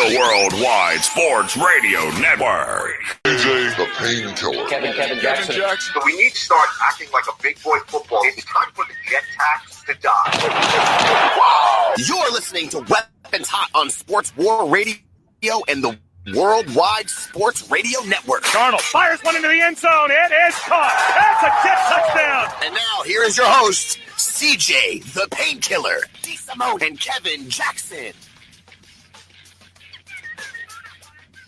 the Worldwide Sports Radio Network. CJ, the Painkiller. Kevin Jackson. So we need to start acting like a big boy football. It's time for the jet tax to die. You're listening to Weapons Hot on Sports War Radio and the Worldwide Sports Radio Network. Darnold fires one into the end zone. It is caught. That's a jet touchdown. And now here is your host, CJ, the Painkiller, D. Simone, and Kevin Jackson.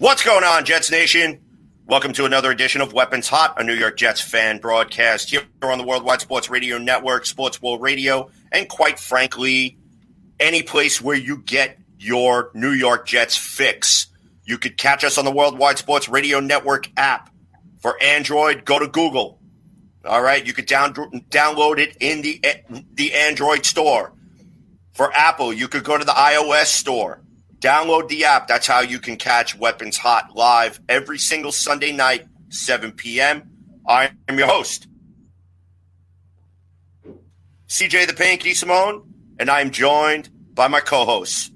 What's going on, Jets Nation? Welcome to another edition of Weapons Hot, a New York Jets fan broadcast here on the Worldwide Sports Radio Network, Sports World Radio, and quite frankly, any place where you get your New York Jets fix. You could catch us on the Worldwide Sports Radio Network app. For Android, go to Google. All right, you could download it in the Android store. For Apple, you could go to the iOS store. Download the app. That's how you can catch Weapons Hot live every single Sunday night, 7 p.m. I am your host, CJ the Pain Simone, and I am joined by my co-hosts,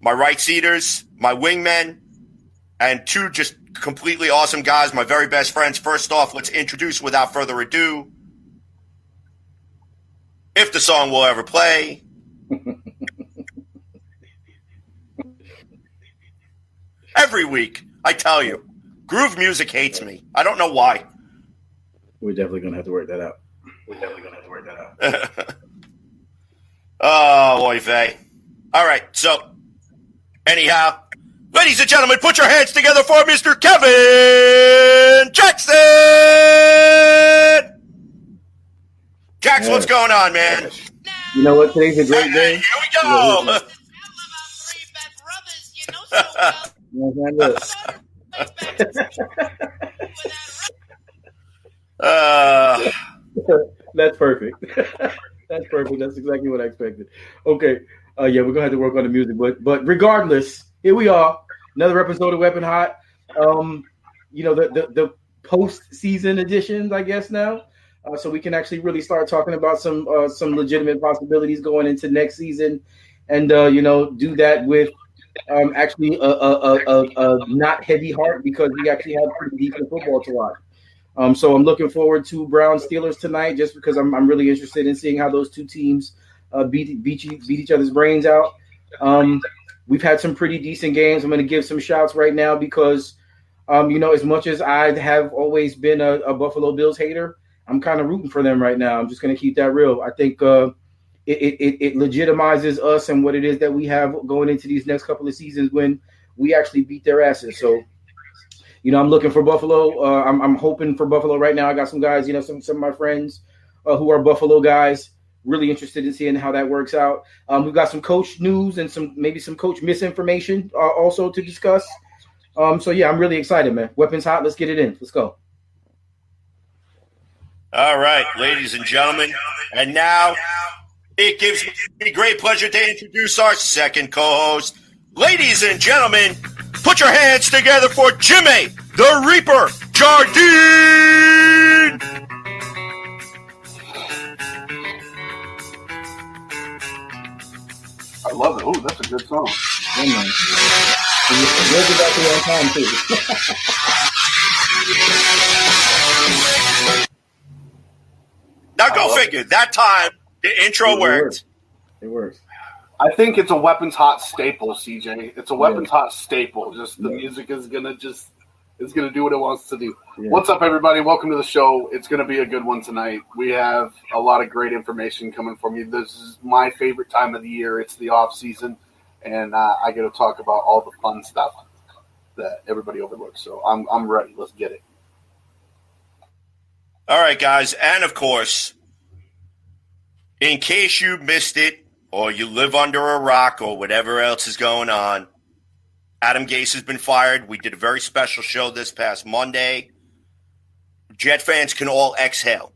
my right-seaters, my wingmen, and two just completely awesome guys, my very best friends. First off, let's introduce, without further ado, if the song will ever play, every week, I tell you, groove music hates me. I don't know why. We're definitely going to have to work that out. Oh, oy vey. All right, so, anyhow, ladies and gentlemen, put your hands together for Mr. Kevin Jackson! Jax, what's going on, man? You know what? Today's a great day. Here we go! That's perfect. That's perfect. That's exactly what I expected. Okay. Yeah, we're gonna have to work on the music, but regardless, here we are, another episode of Weapon Hot. The post-season editions, I guess now, so we can actually really start talking about some legitimate possibilities going into next season, and do that with actually a not heavy heart, because we actually have pretty decent football to watch. So I'm looking forward to Browns Steelers tonight, just because I'm really interested in seeing how those two teams beat each other's brains out. We've had some pretty decent games. I'm going to give some shouts right now because, as much as I have always been a Buffalo Bills hater, I'm kind of rooting for them right now. I'm just going to keep that real. I think it legitimizes us and what it is that we have going into these next couple of seasons when we actually beat their asses. So, I'm looking for Buffalo. I'm hoping for Buffalo right now. I got some guys, some of my friends who are Buffalo guys, really interested in seeing how that works out. We've got some coach news and maybe some coach misinformation also to discuss. So, yeah, I'm really excited, man. Weapons Hot. Let's get it in. Let's go. All right, ladies and gentlemen. And now it gives me great pleasure to introduce our second co-host. Ladies and gentlemen, put your hands together for Jimmy, the Reaper, Jardine! I love it. Oh, that's a good song. Yeah, man. We'll be back here on time, too. Now go figure. That time, the intro worked. It works. I think it's a Weapons Hot staple, CJ. It's a Weapons Hot staple. Just the music is gonna do what it wants to do. Yeah. What's up, everybody? Welcome to the show. It's gonna be a good one tonight. We have a lot of great information coming from you. This is my favorite time of the year. It's the off season, and I get to talk about all the fun stuff that everybody overlooks. So I'm ready. Let's get it. All right, guys, and of course, in case you missed it, or you live under a rock, or whatever else is going on, Adam Gase has been fired. We did a very special show this past Monday. Jet fans can all exhale,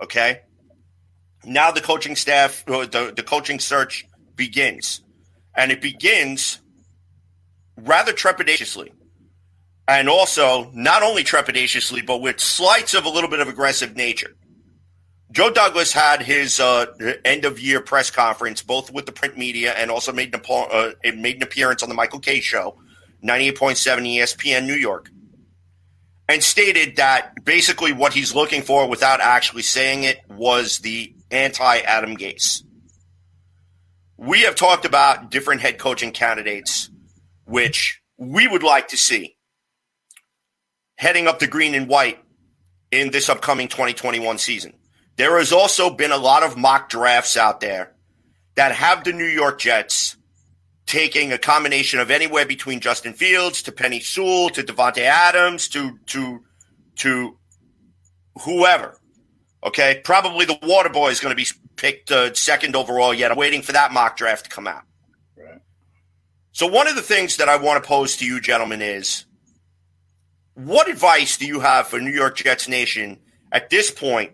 okay? Now the coaching staff, the coaching search begins. And it begins rather trepidatiously. And also, not only trepidatiously, but with slights of a little bit of aggressive nature. Joe Douglas had his end-of-year press conference, both with the print media and also made an appearance on the Michael Kay Show, 98.7 ESPN New York, and stated that basically what he's looking for, without actually saying it, was the anti-Adam Gase. We have talked about different head coaching candidates, which we would like to see heading up the green and white in this upcoming 2021 season. There has also been a lot of mock drafts out there that have the New York Jets taking a combination of anywhere between Justin Fields to Penei Sewell to Devontae Adams to whoever. Okay, probably the Water Boy is going to be picked second overall yet. I'm waiting for that mock draft to come out. Right. So one of the things that I want to pose to you gentlemen is, what advice do you have for New York Jets Nation at this point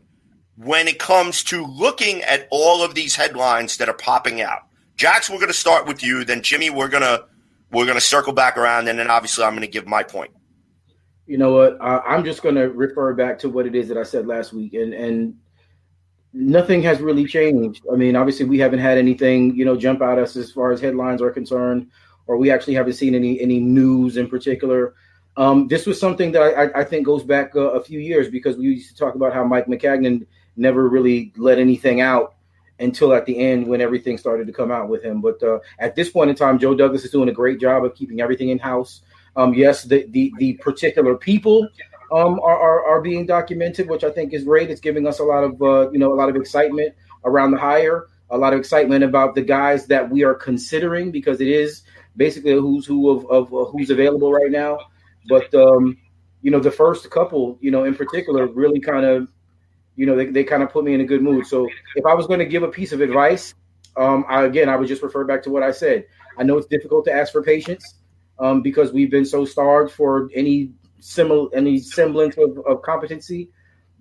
when it comes to looking at all of these headlines that are popping out? Jax, we're going to start with you. Then Jimmy, we're gonna circle back around, and then obviously I'm going to give my point. You know what? I'm just going to refer back to what it is that I said last week, and nothing has really changed. I mean, obviously we haven't had anything, jump at us as far as headlines are concerned, or we actually haven't seen any news in particular. This was something that I think goes back a few years, because we used to talk about how Mike Maccagnan never really let anything out until at the end when everything started to come out with him. But at this point in time, Joe Douglas is doing a great job of keeping everything in-house. Yes, the particular people are being documented, which I think is great. It's giving us a lot of excitement around the hire, a lot of excitement about the guys that we are considering, because it is basically a who's who of who's available right now. But the first couple, in particular, really kind of, they kind of put me in a good mood. So if I was going to give a piece of advice, I would just refer back to what I said. I know it's difficult to ask for patience because we've been so starved for any semblance of competency.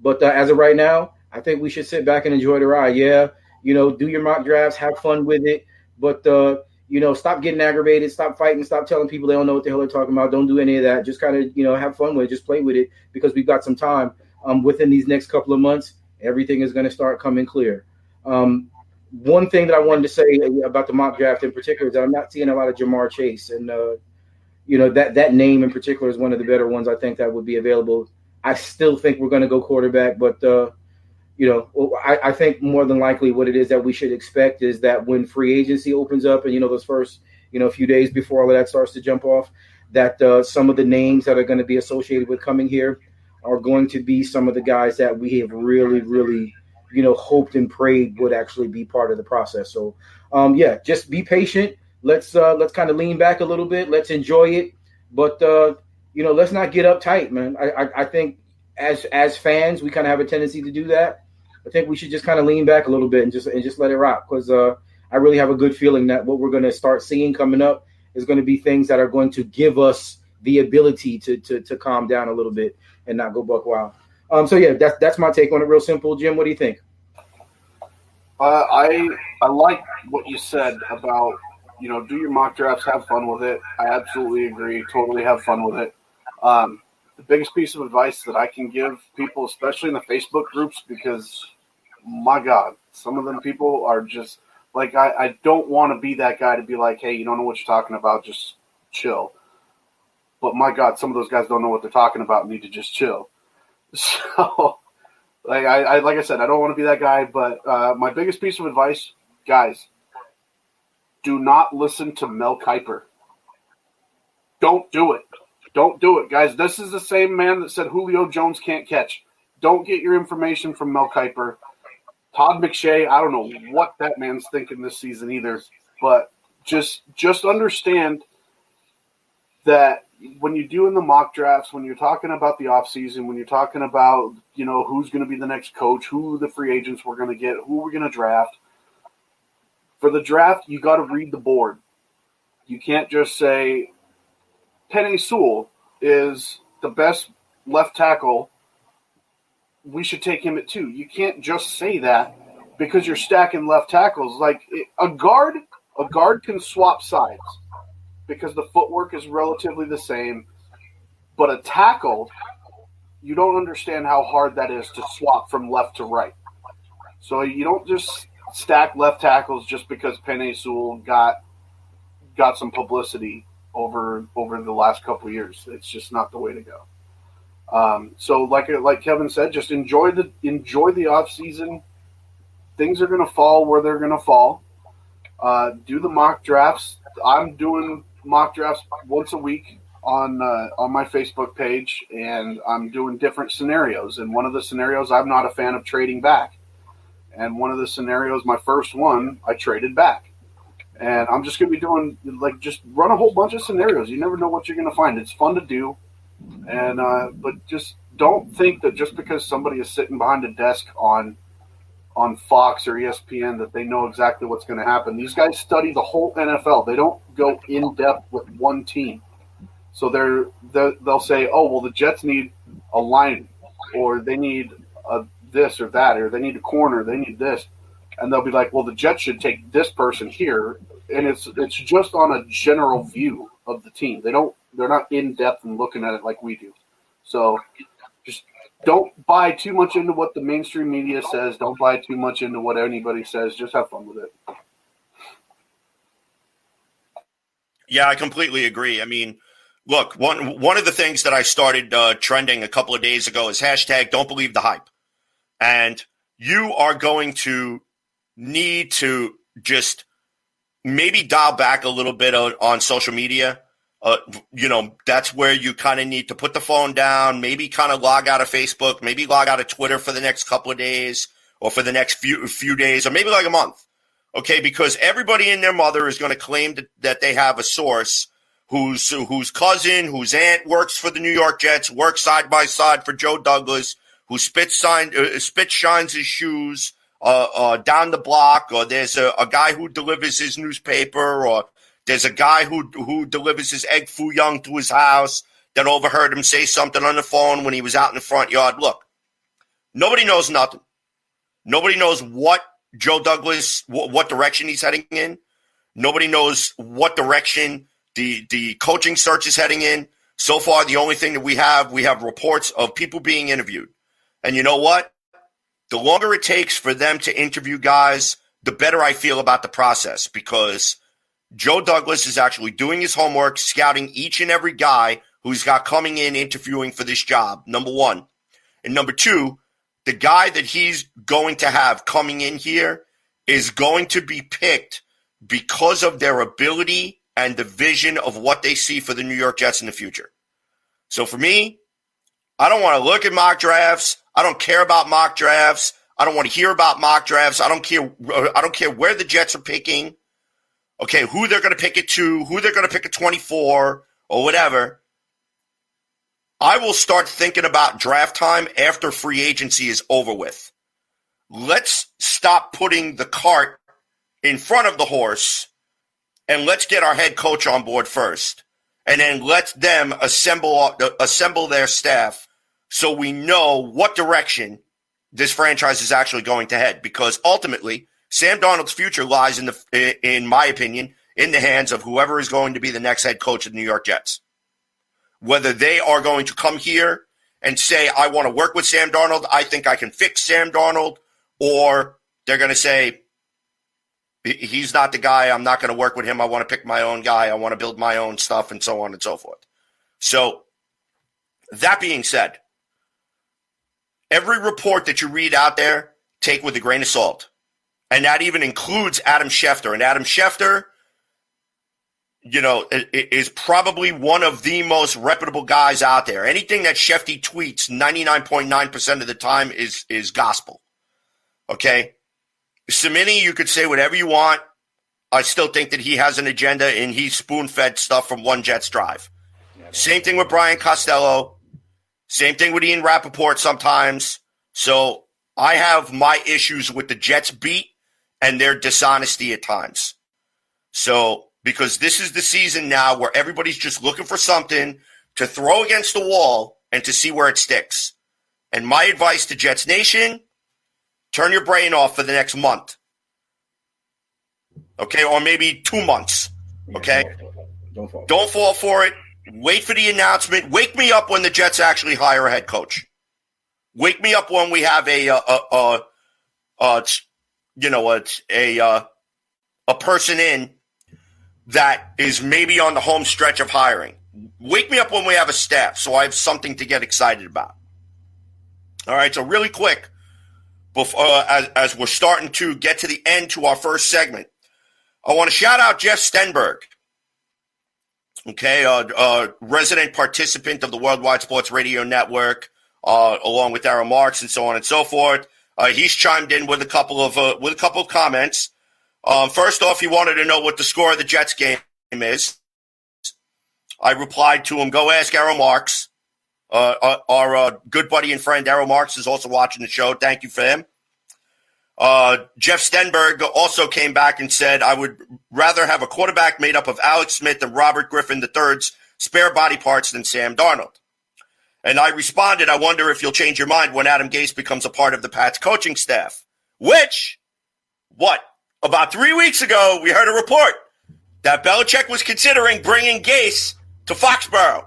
But as of right now, I think we should sit back and enjoy the ride. Yeah, do your mock drafts, have fun with it. But, stop getting aggravated, stop fighting, stop telling people they don't know what the hell they're talking about. Don't do any of that. Just kind of, have fun with it. Just play with it, because we've got some time. Within these next couple of months, everything is going to start coming clear. One thing that I wanted to say about the mock draft in particular is that I'm not seeing a lot of Jamar Chase. And, that name in particular is one of the better ones I think that would be available. I still think we're going to go quarterback, but, I think more than likely what it is that we should expect is that when free agency opens up and, those first, few days before all of that starts to jump off, that some of the names that are going to be associated with coming here are going to be some of the guys that we have really, really, hoped and prayed would actually be part of the process. So, just be patient. Let's kind of lean back a little bit. Let's enjoy it. But, let's not get uptight, man. I think as fans, we kind of have a tendency to do that. I think we should just kind of lean back a little bit and just let it rock, because I really have a good feeling that what we're going to start seeing coming up is going to be things that are going to give us the ability to calm down a little bit and not go buck wild. That's my take on it. Real simple. Jim, what do you think? I like what you said about, do your mock drafts, have fun with it. I absolutely agree. Totally have fun with it. The biggest piece of advice that I can give people, especially in the Facebook groups, because my God, some of them people are just like, I don't want to be that guy to be like, hey, you don't know what you're talking about, just chill. But my God, some of those guys don't know what they're talking about and need to just chill. So, like I said, I don't want to be that guy. But my biggest piece of advice, guys, do not listen to Mel Kiper. Don't do it. Don't do it, guys. This is the same man that said Julio Jones can't catch. Don't get your information from Mel Kiper. Todd McShay, I don't know what that man's thinking this season either. But just understand that when you're doing the mock drafts, when you're talking about the offseason, when you're talking about, who's going to be the next coach, who the free agents we're going to get, who we're going to draft, for the draft, you got to read the board. You can't just say Penei Sewell is the best left tackle. We should take him at 2. You can't just say that because you're stacking left tackles. Like a guard can swap sides because the footwork is relatively the same. But a tackle, you don't understand how hard that is to swap from left to right. So you don't just stack left tackles just because Penei Sewell got some publicity over the last couple of years. It's just not the way to go. So like Kevin said, just enjoy the off season. Things are going to fall where they're going to fall. Do the mock drafts. I'm doing mock drafts once a week on my Facebook page, and I'm doing different scenarios. And one of the scenarios, I'm not a fan of trading back. And one of the scenarios, my first one, I traded back. And I'm just going to be doing, just run a whole bunch of scenarios. You never know what you're going to find. It's fun to do. And but just don't think that just because somebody is sitting behind a desk on Fox or ESPN that they know exactly what's going to happen. These guys study the whole NFL. They don't go in depth with one team. So they'll say, oh, well, the Jets need a line, or they need this or that, or they need a corner, they need this. And they'll be like, well, the Jets should take this person here. And it's just on a general view of the team. They're not in depth and looking at it like we do. So just don't buy too much into what the mainstream media says. Don't buy too much into what anybody says. Just have fun with it. Yeah, I completely agree. I mean, look, one of the things that I started trending a couple of days ago is hashtag don't believe the hype. And you are going to need to just maybe dial back a little bit on social media. That's where you kind of need to put the phone down, maybe kind of log out of Facebook, maybe log out of Twitter for the next couple of days or for the next few days or maybe like a month. Okay, because everybody and their mother is going to claim that they have a source whose cousin, whose aunt works for the New York Jets, works side by side for Joe Douglas, who spit shines his shoes down the block, or there's a guy who delivers his newspaper, or there's a guy who delivers his egg foo young to his house that overheard him say something on the phone when he was out in the front yard. Look, nobody knows nothing. Nobody knows what Joe Douglas, what direction he's heading in. Nobody knows what direction the coaching search is heading in. So far, the only thing that we have reports of people being interviewed. And you know what? The longer it takes for them to interview guys, the better I feel about the process, because Joe Douglas is actually doing his homework, scouting each and every guy who's got coming in interviewing for this job, number one. And number two, the guy that he's going to have coming in here is going to be picked because of their ability and the vision of what they see for the New York Jets in the future. So for me, I don't want to look at mock drafts. I don't care about mock drafts. I don't want to hear about mock drafts. I don't care where the Jets are picking. Okay, who they're going to pick it to, who they're going to pick at 24 or whatever. I will start thinking about draft time after free agency is over with. Let's stop putting the cart in front of the horse, and let's get our head coach on board first. And then let them assemble their staff so we know what direction this franchise is actually going to head. Because ultimately, Sam Darnold's future lies, in my opinion, in the hands of whoever is going to be the next head coach of the New York Jets. Whether they are going to come here and say, I want to work with Sam Darnold, I think I can fix Sam Darnold, or they're going to say, he's not the guy, I'm not going to work with him, I want to pick my own guy, I want to build my own stuff, and so on and so forth. So, that being said, every report that you read out there, take with a grain of salt. And that even includes Adam Schefter. And Adam Schefter, is probably one of the most reputable guys out there. Anything that Shefty tweets 99.9% of the time is gospel. Okay? Cimini, you could say whatever you want. I still think that he has an agenda and he's spoon-fed stuff from One Jets Drive. Same thing with Brian Costello. Same thing with Ian Rappaport sometimes. So I have my issues with the Jets beat and their dishonesty at times. So, because this is the season now where everybody's just looking for something to throw against the wall and to see where it sticks. And my advice to Jets Nation, turn your brain off for the next month. Okay, or maybe 2 months. Okay? Don't fall for it. Wait for the announcement. Wake me up when the Jets actually hire a head coach. Wake me up when we have a it's a person in that is maybe on the home stretch of hiring. Wake me up when we have a staff, so I have something to get excited about. All right, so really quick, before, as we're starting to get to the end to our first segment, I want to shout out Jeff Stenberg, resident participant of the Worldwide Sports Radio Network, along with Daryl Marks and so on and so forth. He's chimed in with a couple of comments. First off, he wanted to know what the score of the Jets game is. I replied to him, go ask Daryl Marks. Our good buddy and friend Daryl Marks is also watching the show. Thank you for him. Jeff Stenberg also came back and said, I would rather have a quarterback made up of Alex Smith and Robert Griffin III's spare body parts than Sam Darnold. And I responded, I wonder if you'll change your mind when Adam Gase becomes a part of the Pats coaching staff. Which, about 3 weeks ago, we heard a report that Belichick was considering bringing Gase to Foxborough.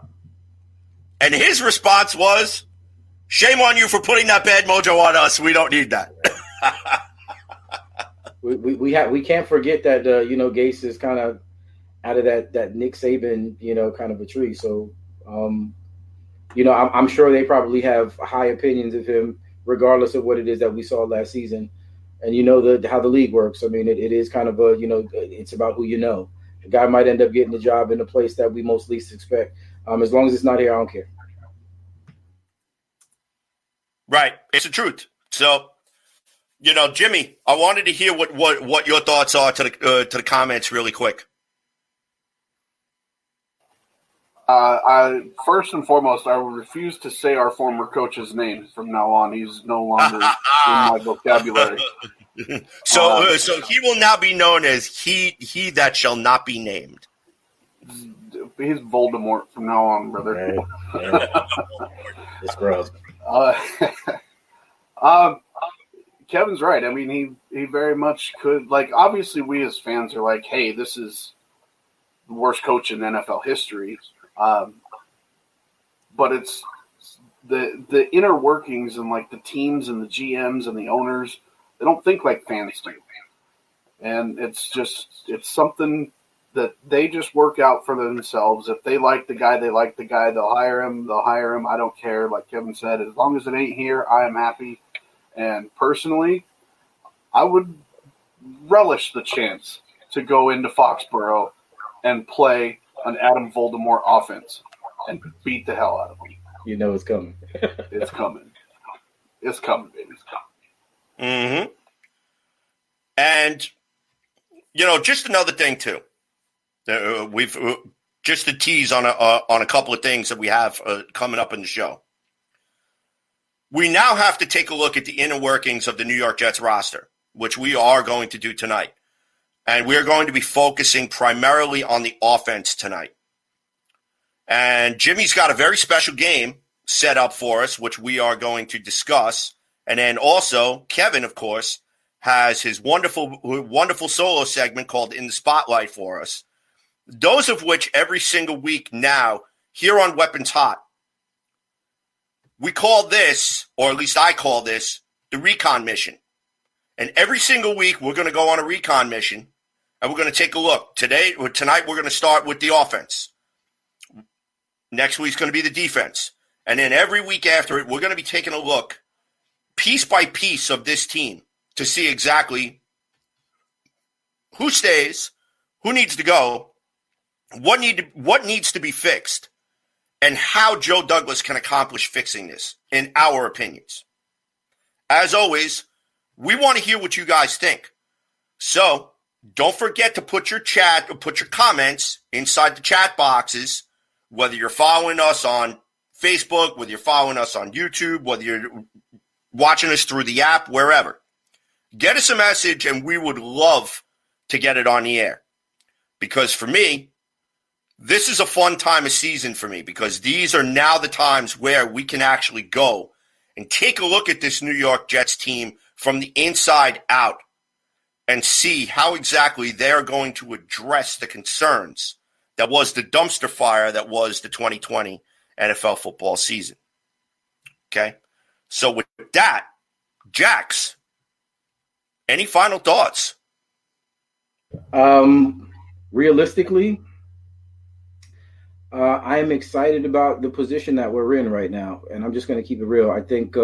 And his response was, shame on you for putting that bad mojo on us. We don't need that. we can't forget that Gase is kind of out of that Nick Saban kind of a tree. So I'm sure they probably have high opinions of him, regardless of what it is that we saw last season. And how the league works. I mean, it is kind of it's about who you know. The guy might end up getting the job in a place that we most least expect. As long as it's not here, I don't care. Right, it's the truth. So, Jimmy, I wanted to hear what your thoughts are to the comments really quick. I first and foremost, I will refuse to say our former coach's name from now on. He's no longer in my vocabulary. So he will now be known as he that shall not be named. He's Voldemort from now on, brother. It's gross. Kevin's right. I mean, he very much could. Obviously, we as fans are like, hey, this is the worst coach in NFL history. But it's the inner workings and the teams and the GMs and the owners, they don't think like fans do. And it's something that they just work out for themselves. If they like the guy, they'll hire him. I don't care. Like Kevin said, as long as it ain't here, I am happy. And personally, I would relish the chance to go into Foxborough and play an Adam Voldemort offense and beat the hell out of him. It's coming. It's coming. It's coming, baby. It's coming. Mm-hmm. And, just another thing, too. We've just to tease on a couple of things that we have coming up in the show. We now have to take a look at the inner workings of the New York Jets roster, which we are going to do tonight. And we're going to be focusing primarily on the offense tonight. And Jimmy's got a very special game set up for us, which we are going to discuss. And then also, Kevin, of course, has his wonderful solo segment called In the Spotlight for us. Those of which every single week now, here on Weapons Hot, we call this, or at least I call this, the recon mission. And every single week, we're going to go on a recon mission, and we're going to take a look. Tonight, we're going to start with the offense. Next week's going to be the defense. And then every week after it, we're going to be taking a look, piece by piece, of this team to see exactly who stays, who needs to go, what needs to be fixed, and how Joe Douglas can accomplish fixing this, in our opinions. As always, we want to hear what you guys think. So don't forget to put your comments inside the chat boxes, whether you're following us on Facebook, whether you're following us on YouTube, whether you're watching us through the app, wherever. Get us a message, and we would love to get it on the air. Because for me, this is a fun time of season for me, because these are now the times where we can actually go and take a look at this New York Jets team from the inside out and see how exactly they're going to address the concerns that was the dumpster fire that was the 2020 NFL football season. Okay? So with that, Jax, Any final thoughts? Realistically, I am excited about the position that we're in right now, and I'm just going to keep it real. I think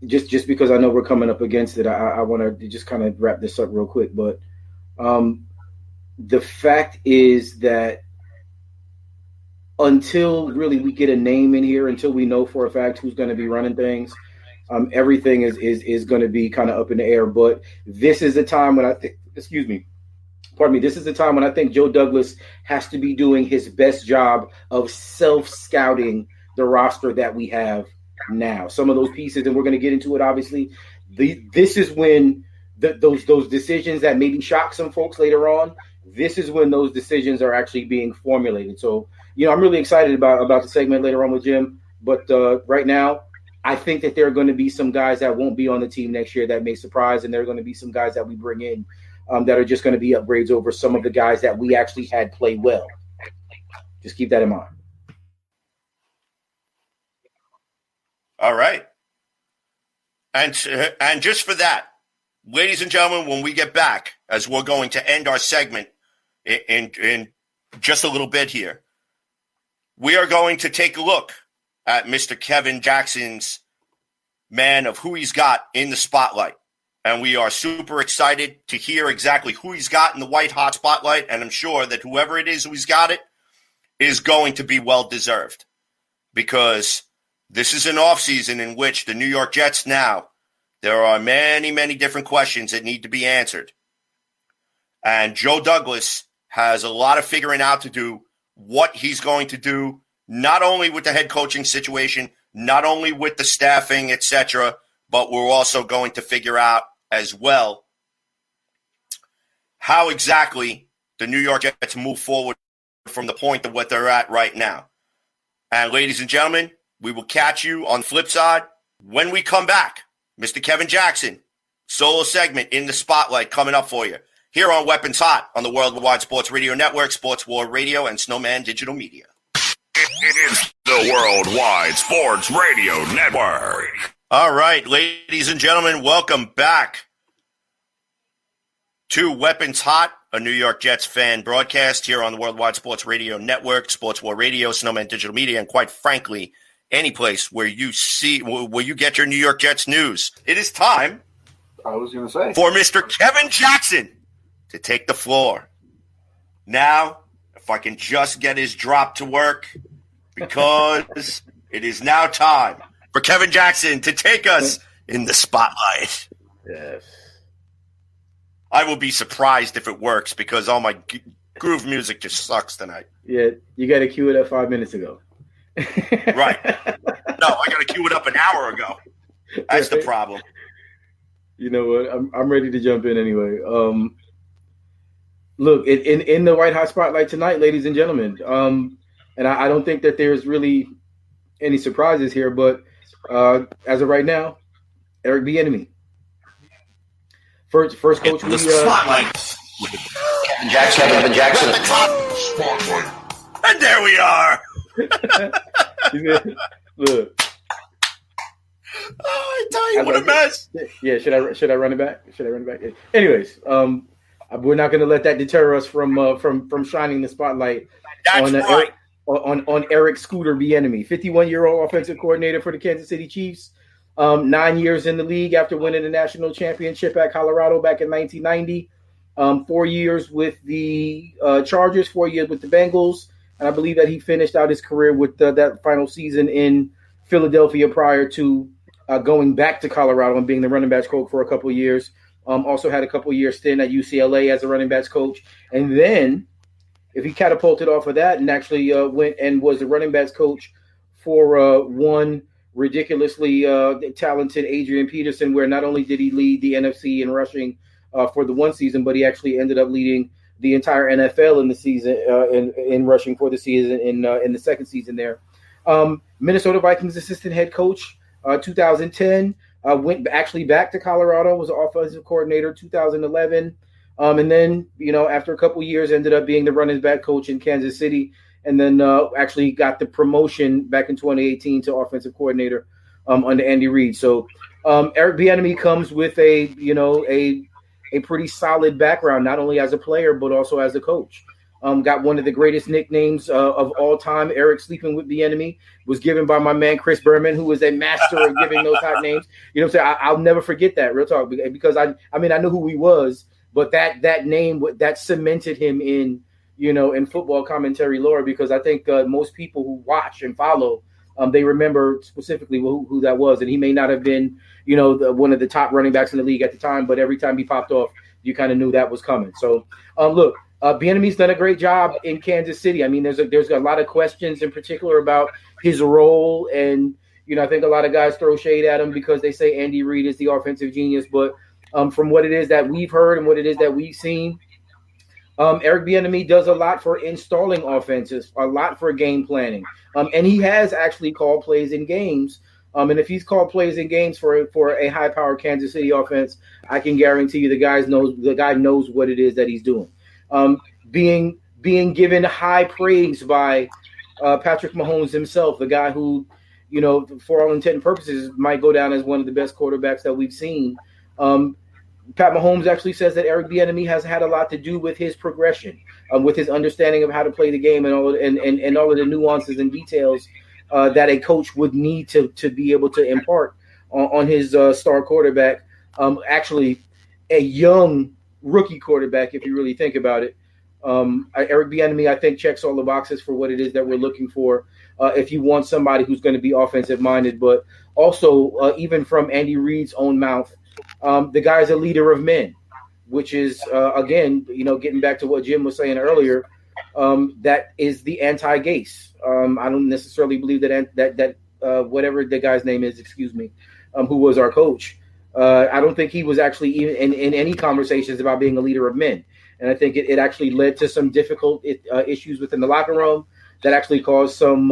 just because I know we're coming up against it, I want to just kind of wrap this up real quick. But the fact is that until really we get a name in here, until we know for a fact who's going to be running things, everything is going to be kind of up in the air. But this is a time when I think, this is the time when I think Joe Douglas has to be doing his best job of self-scouting the roster that we have now. Some of those pieces, and we're going to get into it, obviously. This is when those decisions that maybe shock some folks later on, this is when those decisions are actually being formulated. So, I'm really excited about the segment later on with Jim. But right now, I think that there are going to be some guys that won't be on the team next year that may surprise, and there are going to be some guys that we bring in that are just going to be upgrades over some of the guys that we actually had play well. Just keep that in mind. All right. And just for that, ladies and gentlemen, when we get back, as we're going to end our segment in just a little bit here, we are going to take a look at Mr. Kevin Jackson's man of who he's got in the spotlight. And we are super excited to hear exactly who he's got in the white hot spotlight. And I'm sure that whoever it is who's got it is going to be well deserved, because this is an offseason in which the New York Jets now, there are many, many different questions that need to be answered. And Joe Douglas has a lot of figuring out to do what he's going to do, not only with the head coaching situation, not only with the staffing, etc., but we're also going to figure out as well how exactly the New York Jets move forward from the point of what they're at right now. And ladies and gentlemen, we will catch you on the flip side when we come back. Mr. Kevin Jackson, solo segment in the spotlight coming up for you here on Weapons Hot on the Worldwide Sports Radio Network, Sports War Radio, and Snowman Digital Media. It's the Worldwide Sports Radio Network. All right, ladies and gentlemen, welcome back to Weapons Hot, a New York Jets fan broadcast here on the Worldwide Sports Radio Network, Sports War Radio, Snowman Digital Media, and quite frankly, any place where you get your New York Jets news. It is time for Mr. Kevin Jackson to take the floor. Now, if I can just get his drop to work, because it is now time for Kevin Jackson to take us in the spotlight. Yes. I will be surprised if it works, because all my groove music just sucks tonight. Yeah, you got to cue it up 5 minutes ago. Right. No, I got to cue it up an hour ago. That's the problem. You know what? I'm ready to jump in anyway. Look, in the White Hot Spotlight tonight, ladies and gentlemen, and I don't think that there's really any surprises here, but as of right now, Eric Bieniemy. First coach we Spotlight. Kevin Jackson. Spotlight. And there we are. Look. Oh, I tell you, what a mess. Yeah, should I run it back? Anyways, we're not going to let that deter us from shining the spotlight on Eric Scooter Bieniemy, 51-year-old offensive coordinator for the Kansas City Chiefs. 9 years in the league after winning the national championship at Colorado back in 1990. 4 years with the Chargers, 4 years with the Bengals, and I believe that he finished out his career with that final season in Philadelphia prior to going back to Colorado and being the running backs coach for a couple of years. Also had a couple of years stint at UCLA as a running backs coach. And then if he catapulted off of that and actually went and was the running backs coach for one ridiculously talented Adrian Peterson, where not only did he lead the NFC in rushing for the one season, but he actually ended up leading the entire NFL in the season in rushing for the season in the second season there. Minnesota Vikings assistant head coach, 2010, went actually back to Colorado, was an offensive coordinator, 2011. And then, after a couple of years, ended up being the running back coach in Kansas City, and then actually got the promotion back in 2018 to offensive coordinator under Andy Reid. So Eric Bieniemy comes with a pretty solid background, not only as a player but also as a coach. Got one of the greatest nicknames of all time. Eric Sleeping with Bieniemy was given by my man Chris Berman, who is a master of giving those hot names. You know what I'm saying? I'll never forget that, real talk, because I knew who he was, but that name that cemented him in football commentary lore, because I think most people who watch and follow, they remember specifically who that was, and he may not have been one of the top running backs in the league at the time, but every time he popped off, you kind of knew that was coming. So look. Bieniemy's done a great job in Kansas City. I mean, there's a lot of questions in particular about his role, and I think a lot of guys throw shade at him because they say Andy Reid is the offensive genius. But from what it is that we've heard and what it is that we've seen, Eric Bieniemy does a lot for installing offenses, a lot for game planning, and he has actually called plays in games. And if he's called plays in games for a high-powered Kansas City offense, I can guarantee you the guy knows what it is that he's doing. Being given high praise by Patrick Mahomes himself, the guy who, for all intent and purposes, might go down as one of the best quarterbacks that we've seen. Pat Mahomes actually says that Eric Bieniemy has had a lot to do with his progression, with his understanding of how to play the game and all of the nuances and details that a coach would need to be able to impart on his star quarterback. Actually, a young rookie quarterback, if you really think about it. Eric Bieniemy, I think, checks all the boxes for what it is that we're looking for. If you want somebody who's going to be offensive minded, but also even from Andy Reid's own mouth, the guy's a leader of men, which is again, getting back to what Jim was saying earlier, that is the anti-Gase. I don't necessarily believe that whatever the guy's name is, who was our coach. I don't think he was actually even in any conversations about being a leader of men. And I think it actually led to some difficult issues within the locker room that actually caused some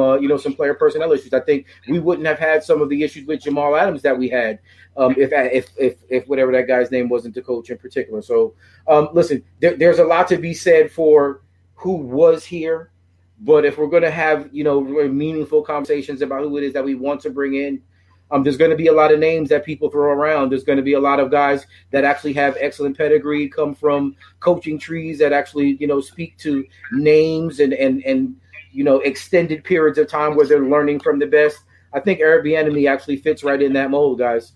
player personnel issues. I think we wouldn't have had some of the issues with Jamal Adams that we had if whatever that guy's name wasn't the coach in particular. So, listen, there's a lot to be said for who was here. But if we're going to have, really meaningful conversations about who it is that we want to bring in, there's going to be a lot of names that people throw around. There's going to be a lot of guys that actually have excellent pedigree, come from coaching trees that actually, speak to names and extended periods of time where they're learning from the best. I think Eric Bieniemy actually fits right in that mold, guys.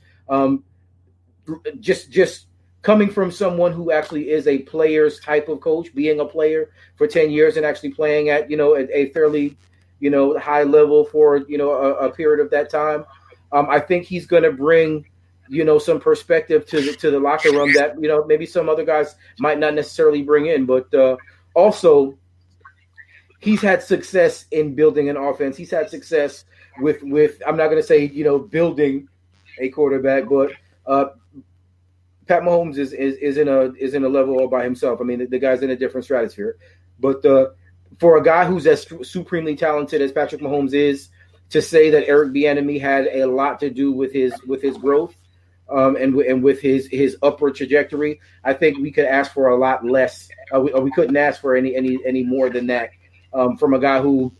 Just coming from someone who actually is a player's type of coach, being a player for 10 years and actually playing at, a fairly, high level for, a period of that time. I think he's going to bring, some perspective to the locker room that, maybe some other guys might not necessarily bring in. But also, he's had success in building an offense. He's had success with I'm not going to say, building a quarterback, but Pat Mahomes is in a level all by himself. I mean, the guy's in a different stratosphere. But for a guy who's as supremely talented as Patrick Mahomes is, to say that Eric Bieniemy had a lot to do with his growth and with his upward trajectory, I think we could ask for a lot less. We couldn't ask for any more than that from a guy who,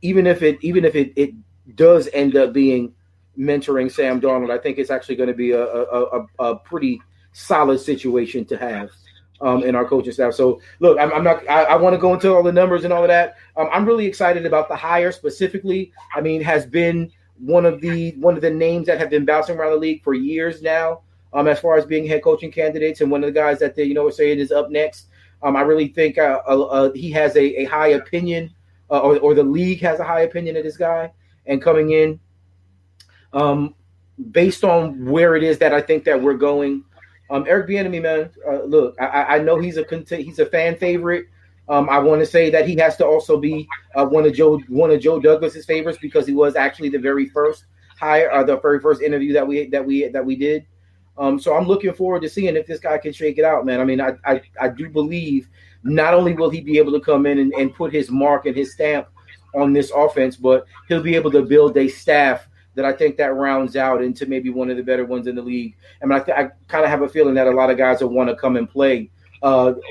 even if it does end up being mentoring Sam Darnold, I think it's actually going to be a pretty solid situation to have in our coaching staff. So look, I want to go into all the numbers and all of that. I'm really excited about the hire specifically. I mean, has been one of the names that have been bouncing around the league for years now, as far as being head coaching candidates, and one of the guys that they are saying is up next. I really think he has a high opinion, or the league has a high opinion of this guy, and coming in based on where it is that I think that we're going. Eric Bieniemy, man, look, I know he's a fan favorite. I want to say that he has to also be one of Joe Douglas's favorites, because he was actually the very first hire, the very first interview that we did. So I'm looking forward to seeing if this guy can shake it out, man. I mean, I do believe not only will he be able to come in and put his mark and his stamp on this offense, but he'll be able to build a staff that I think that rounds out into maybe one of the better ones in the league. I mean, I kind of have a feeling that a lot of guys will want to come and play, want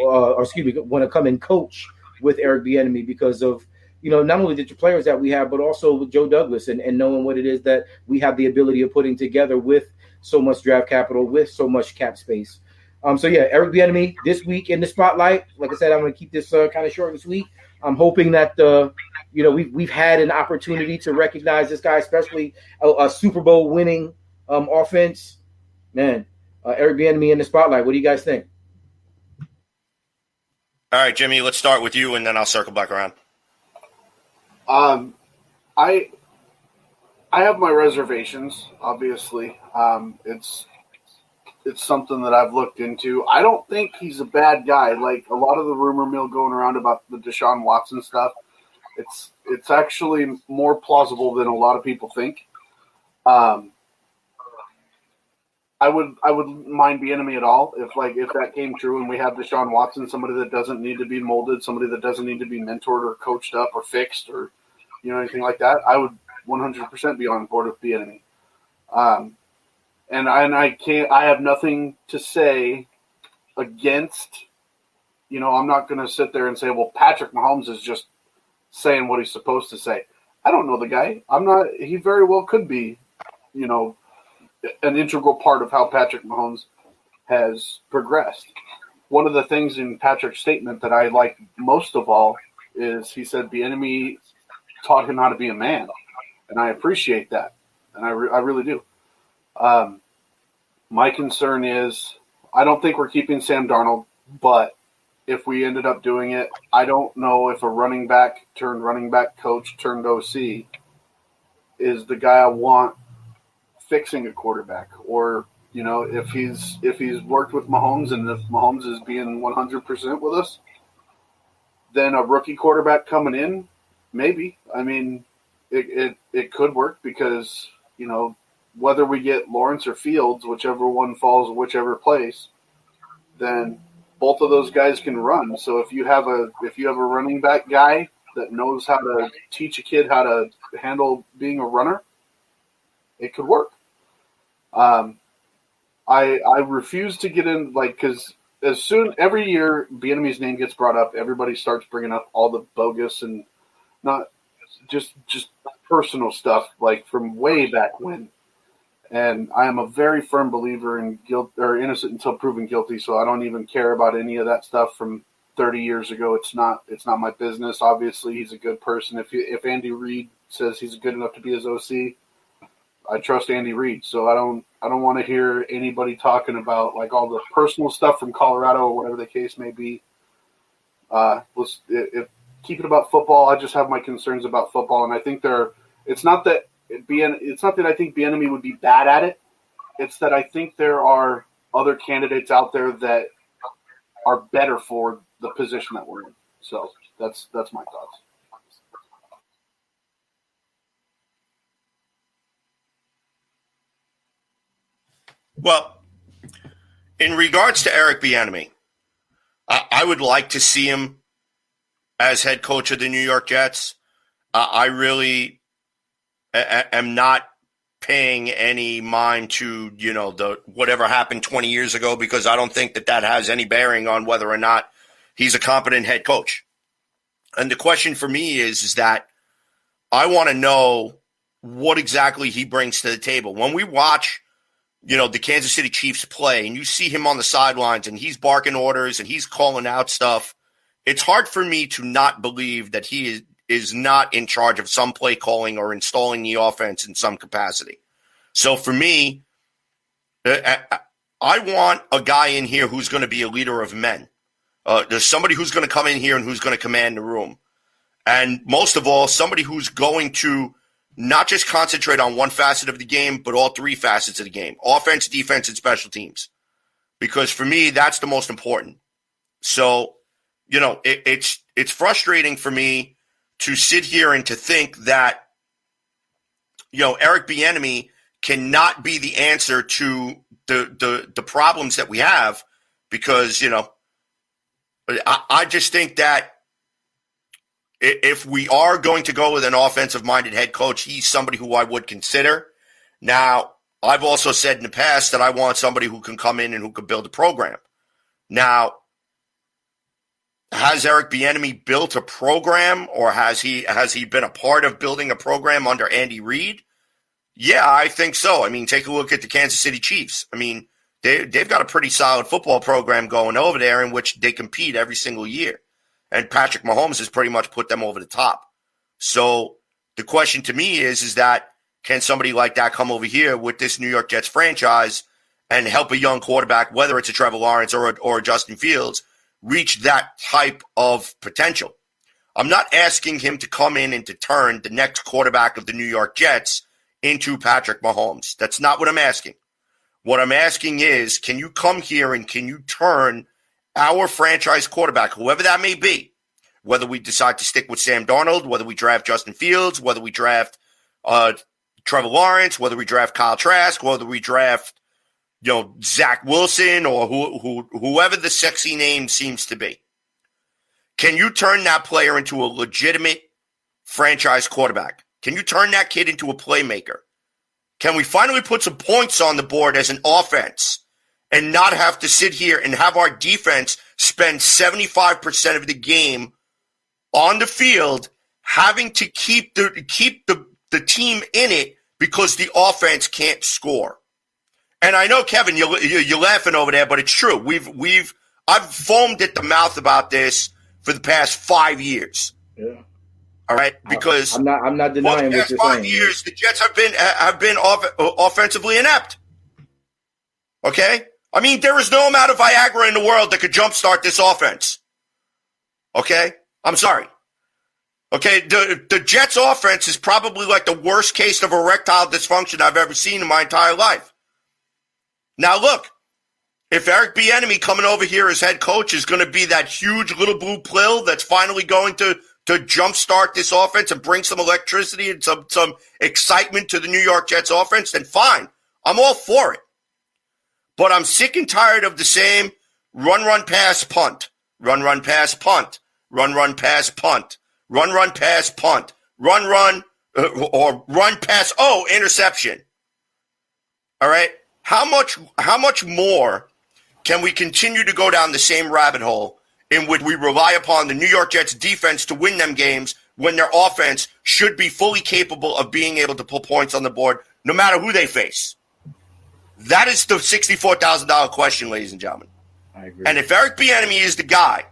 to come and coach with Eric Bieniemy because of, not only the players that we have, but also with Joe Douglas and knowing what it is that we have the ability of putting together with so much draft capital with so much cap space. So yeah, Eric Bieniemy this week in the spotlight. Like I said, I'm going to keep this kind of short and sweet. I'm hoping that we've had an opportunity to recognize this guy, especially a Super Bowl winning offense. Man, Eric Bieniemy in the spotlight. What do you guys think? All right, Jimmy, let's start with you, and then I'll circle back around. I have my reservations, obviously. It's something that I've looked into. I don't think he's a bad guy. Like a lot of the rumor mill going around about the Deshaun Watson stuff, it's actually more plausible than a lot of people think. I wouldn't mind Bieniemy at all if that came true and we have Deshaun Watson, somebody that doesn't need to be molded, somebody that doesn't need to be mentored or coached up or fixed or anything like that. I would 100% be on board with Bieniemy. And I have nothing to say against, I'm not going to sit there and say, well, Patrick Mahomes is just saying what he's supposed to say. I don't know the guy. He very well could be, an integral part of how Patrick Mahomes has progressed. One of the things in Patrick's statement that I like most of all is he said Bieniemy taught him how to be a man. And I appreciate that. And I really do. My concern is I don't think we're keeping Sam Darnold, but if we ended up doing it, I don't know if a running back coach turned OC is the guy I want fixing a quarterback, or if he's worked with Mahomes and if Mahomes is being 100% with us, then a rookie quarterback coming in, maybe. I mean, it could work because whether we get Lawrence or Fields, whichever one falls whichever place, then both of those guys can run. So if you have a running back guy that knows how to teach a kid how to handle being a runner, it could work. I refuse to get in because every year Bieniemy's name gets brought up, everybody starts bringing up all the bogus and not just personal stuff from way back when. And I am a very firm believer in guilt or innocent until proven guilty. So I don't even care about any of that stuff from 30 years ago. It's not my business. Obviously, he's a good person. If Andy Reid says he's good enough to be his OC, I trust Andy Reid. So I don't want to hear anybody talking about all the personal stuff from Colorado or whatever the case may be. Keep it about football. I just have my concerns about football, and I think it's not that I think Bieniemy would be bad at it. It's that I think there are other candidates out there that are better for the position that we're in. So that's my thoughts. Well, in regards to Eric Bieniemy, I would like to see him as head coach of the New York Jets. I really am not paying any mind to, the whatever happened 20 years ago, because I don't think that has any bearing on whether or not he's a competent head coach. And the question for me is that I want to know what exactly he brings to the table. When we watch, the Kansas City Chiefs play and you see him on the sidelines and he's barking orders and he's calling out stuff, it's hard for me to not believe that he is not in charge of some play calling or installing the offense in some capacity. So for me, I want a guy in here who's going to be a leader of men. There's somebody who's going to come in here and who's going to command the room. And most of all, somebody who's going to not just concentrate on one facet of the game, but all three facets of the game: offense, defense, and special teams. Because for me, that's the most important. So, it's frustrating for me to sit here and to think that, Eric Bieniemy cannot be the answer to the problems that we have, because, I just think that if we are going to go with an offensive-minded head coach, he's somebody who I would consider. Now, I've also said in the past that I want somebody who can come in and who can build a program. Now, has Eric Bieniemy built a program, or has he been a part of building a program under Andy Reid? Yeah, I think so. I mean, take a look at the Kansas City Chiefs. I mean, they've got a pretty solid football program going over there in which they compete every single year. And Patrick Mahomes has pretty much put them over the top. So the question to me is that can somebody like that come over here with this New York Jets franchise and help a young quarterback, whether it's a Trevor Lawrence or a Justin Fields, reach that type of potential? I'm not asking him to come in and to turn the next quarterback of the New York Jets into Patrick Mahomes. That's not what I'm asking. What I'm asking is, can you come here and can you turn our franchise quarterback, whoever that may be, whether we decide to stick with Sam Darnold, whether we draft Justin Fields, whether we draft Trevor Lawrence, whether we draft Kyle Trask, whether we draft Zach Wilson or whoever the sexy name seems to be. Can you turn that player into a legitimate franchise quarterback? Can you turn that kid into a playmaker? Can we finally put some points on the board as an offense and not have to sit here and have our defense spend 75% of the game on the field having to keep the team in it because the offense can't score? And I know, Kevin, you're laughing over there, but it's true. I've foamed at the mouth about this for the past 5 years. Yeah. All right, because I'm not denying the what past you're 5 saying. years, the Jets have been offensively inept. Okay, I mean there is no amount of Viagra in the world that could jumpstart this offense. Okay, I'm sorry. Okay, the Jets offense is probably like the worst case of erectile dysfunction I've ever seen in my entire life. Now look, if Eric Bieniemy coming over here as head coach is going to be that huge little blue pill that's finally going to jumpstart this offense and bring some electricity and some excitement to the New York Jets offense, then fine. I'm all for it. But I'm sick and tired of the same run, pass, punt, run, pass, punt, run, pass, punt, run, pass, punt, run, pass, interception. All right? How much more can we continue to go down the same rabbit hole in which we rely upon the New York Jets defense to win them games when their offense should be fully capable of being able to put points on the board no matter who they face? That is the $64,000 question, ladies and gentlemen. I agree. And if Eric Bieniemy is the guy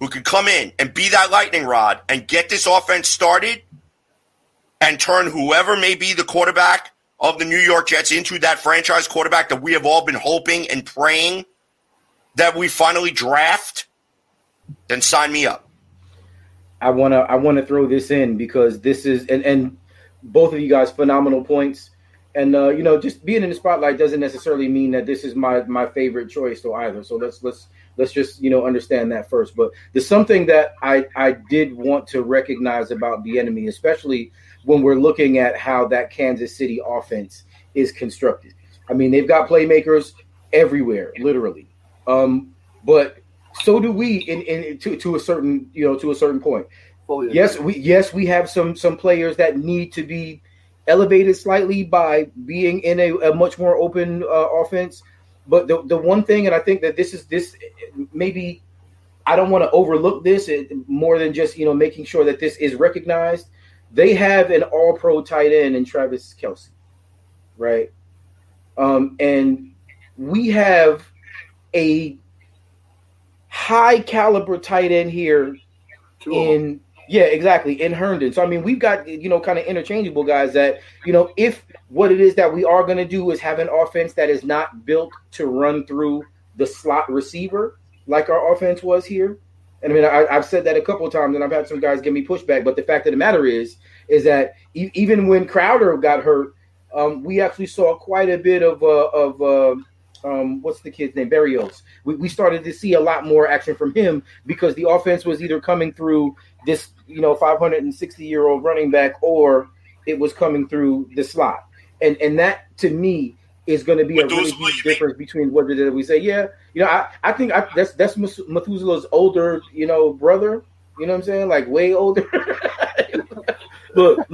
who can come in and be that lightning rod and get this offense started and turn whoever may be the quarterback of the New York Jets into that franchise quarterback that we have all been hoping and praying that we finally draft, then sign me up. I wanna throw this in because this is and both of you guys phenomenal points. And just being in the spotlight doesn't necessarily mean that this is my favorite choice or either. So let's just understand that first. But there's something that I did want to recognize about Bieniemy, especially when we're looking at how that Kansas City offense is constructed. I mean, they've got playmakers everywhere, literally. But so do we to a certain point. Fully Yes, we have some players that need to be elevated slightly by being in a much more open offense. But the one thing, and I think that this maybe I don't want to overlook this more than just making sure that this is recognized. They have an all-pro tight end in Travis Kelce, right? And we have a high caliber tight end here in Herndon. So I mean, we've got kind of interchangeable guys that if what it is that we are going to do is have an offense that is not built to run through the slot receiver like our offense was here. And I mean, I've said that a couple of times, and I've had some guys give me pushback. But the fact of the matter is that even when Crowder got hurt, we actually saw quite a bit of what's the kid's name? Berrios. We started to see a lot more action from him because the offense was either coming through this 560-year-old running back or it was coming through the slot. And that to me is going to be a really huge difference between what did we say. Yeah, I think that's Methuselah's older brother. You know what I'm saying? Like way older. Look.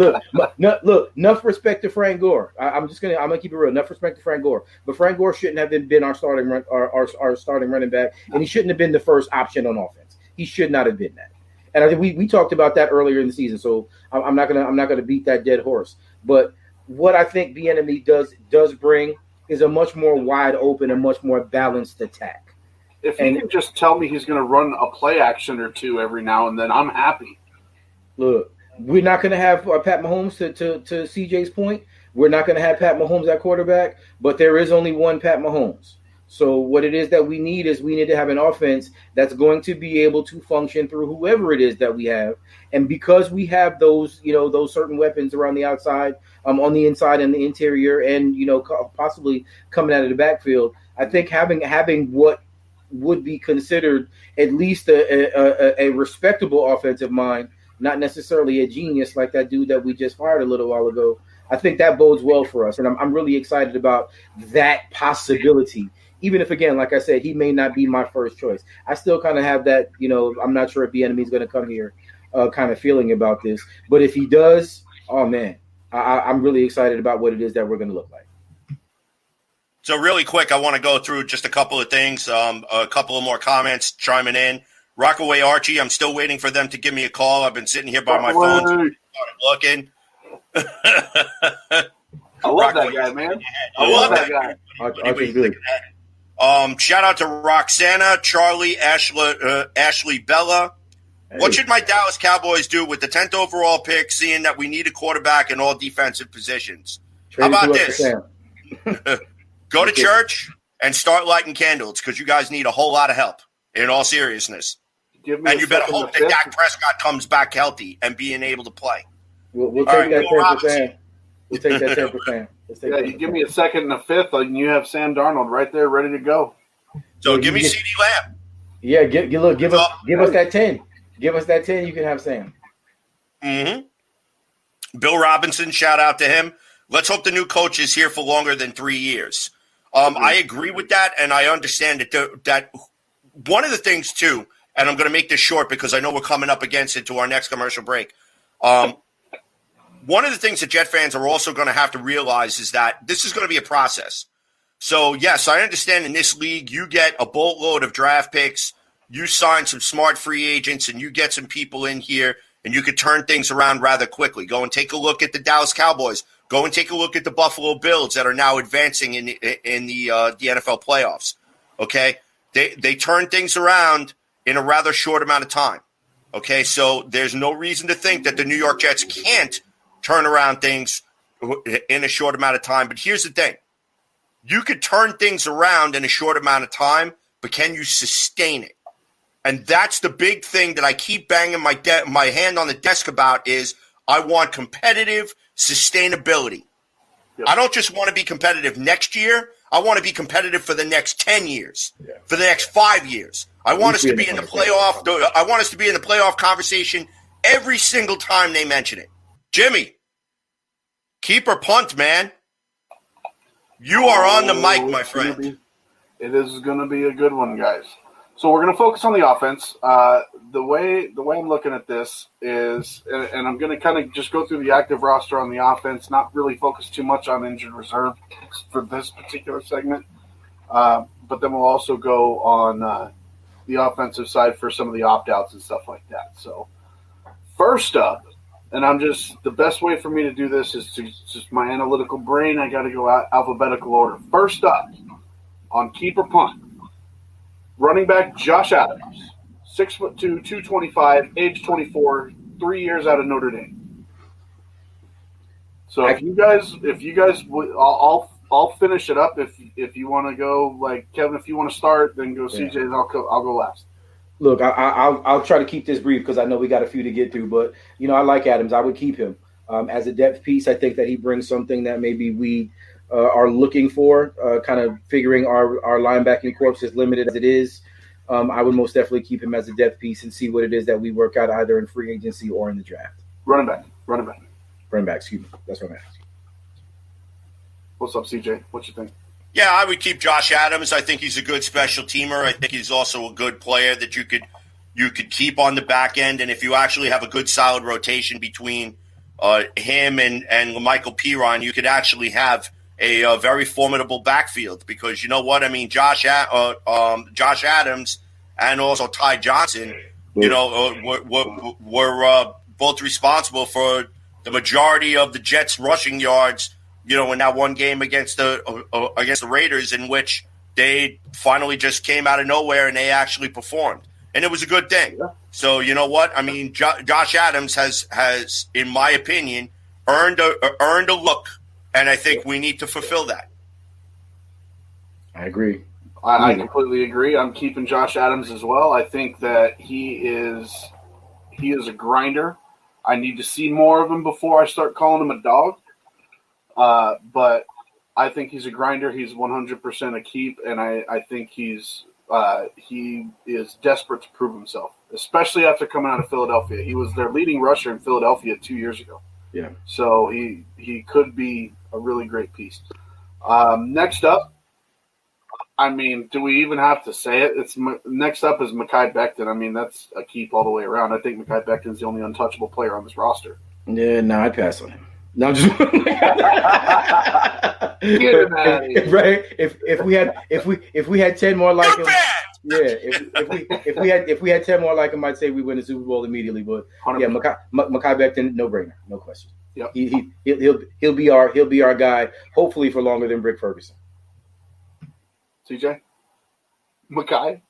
Enough respect to Frank Gore. I'm gonna keep it real. Enough respect to Frank Gore. But Frank Gore shouldn't have been our starting running back, and he shouldn't have been the first option on offense. He should not have been that. And I think we talked about that earlier in the season. So I'm not gonna beat that dead horse. But what I think Bieniemy does bring is a much more wide open and much more balanced attack. If he can just tell me he's going to run a play action or two every now and then, I'm happy. Look, we're not going to have Pat Mahomes to CJ's point. We're not going to have Pat Mahomes at quarterback, but there is only one Pat Mahomes. So what it is that we need to have an offense that's going to be able to function through whoever it is that we have. And because we have those, those certain weapons around the outside, on the inside and the interior, and, possibly coming out of the backfield, I think having what would be considered at least a respectable offensive mind, not necessarily a genius like that dude that we just fired a little while ago, I think that bodes well for us. And I'm really excited about that possibility. Even if, again, like I said, he may not be my first choice. I still kind of have that, I'm not sure if Bieniemy is going to come here kind of feeling about this. But if he does, oh, man, I'm really excited about what it is that we're going to look like. So really quick, I want to go through just a couple of things, a couple of more comments chiming in. Rockaway Archie, I'm still waiting for them to give me a call. I've been sitting here by my phone, started looking. I love that guy, man. I love that guy. Archie's good. Shout out to Roxana, Charlie, Ashley Bella. Hey. What should my Dallas Cowboys do with the 10th overall pick, seeing that we need a quarterback in all defensive positions? How about this? Go to church and start lighting candles because you guys need a whole lot of help, in all seriousness. And you better hope that Dak Prescott comes back healthy and being able to play. We'll take that 10%. We'll take that 10%. Yeah, you give me a second and a fifth, and you have Sam Darnold right there ready to go. So give me CeeDee Lamb. Yeah, give us that 10. Give us that 10, you can have Sam. Mm-hmm. Bill Robinson, shout out to him. Let's hope the new coach is here for longer than 3 years. I agree with that, and I understand that one of the things, too, and I'm going to make this short because I know we're coming up against it to our next commercial break. One of the things that Jet fans are also going to have to realize is that this is going to be a process. So, yes, I understand in this league you get a boatload of draft picks, you sign some smart free agents, and you get some people in here, and you could turn things around rather quickly. Go and take a look at the Dallas Cowboys. Go and take a look at the Buffalo Bills that are now advancing in the NFL playoffs. Okay? They turn things around in a rather short amount of time. Okay? So there's no reason to think that the New York Jets can't turn around things in a short amount of time. But here's the thing. You could turn things around in a short amount of time, but can you sustain it? And that's the big thing that I keep banging my hand on the desk about is I want competitive sustainability. Yep. I don't just want to be competitive next year. I want to be competitive for the next 10 years, for the next 5 years. I want us to be in the playoff. I want us to be in the playoff conversation every single time they mention it. Jimmy, keep or punt, man. You are on the mic, my friend. It is going to be a good one, guys. So we're going to focus on the offense. The way I'm looking at this is, and I'm going to kind of just go through the active roster on the offense, not really focus too much on injured reserve for this particular segment. But then we'll also go on the offensive side for some of the opt-outs and stuff like that. So first up, and the best way for me to do this is just my analytical brain. I got to go alphabetical order. First up, on keep or punt, running back Josh Adams, 6'2", 225, age 24, 3 years out of Notre Dame. So if you guys, I'll finish it up. If you want to go, like Kevin, if you want to start, then go CJ, and I'll go last. Look, I'll try to keep this brief because I know we got a few to get through. But I like Adams. I would keep him as a depth piece. I think that he brings something that maybe we are looking for. Kind of figuring our linebacking corps is limited as it is. I would most definitely keep him as a depth piece and see what it is that we work out either in free agency or in the draft. Running back. Excuse me. That's what I'm asking. What's up, CJ? What you think? Yeah, I would keep Josh Adams. I think he's a good special teamer. I think he's also a good player that you could keep on the back end. And if you actually have a good solid rotation between him and Michael Piron, you could actually have a very formidable backfield because you know what I mean. Josh Adams and also Ty Johnson, were both responsible for the majority of the Jets' rushing yards, in that one game against the Raiders, in which they finally just came out of nowhere and they actually performed, and it was a good thing. Yeah. So you know what? I mean, Josh Adams has, in my opinion, earned a look, and I think we need to fulfill that. I agree. I completely agree. I'm keeping Josh Adams as well. I think that he is a grinder. I need to see more of him before I start calling him a dog. But I think he's a grinder. He's 100% a keep, and I think he is desperate to prove himself, especially after coming out of Philadelphia. He was their leading rusher in Philadelphia 2 years ago. Yeah. So he could be a really great piece. Next up, I mean, do we even have to say it? Next up is Mekhi Becton. I mean, that's a keep all the way around. I think Mekhi Becton's the only untouchable player on this roster. Yeah, no, I'd pass on him. No, I'm just get him out of here. Right. If we had 10 more like him, yeah. If we had 10 more like him, I'd say we win the Super Bowl immediately. But 100%. Yeah, Mekhi Becton, no brainer, no question. Yep. He'll be our guy. Hopefully for longer than Brick Ferguson. CJ, Mekhi.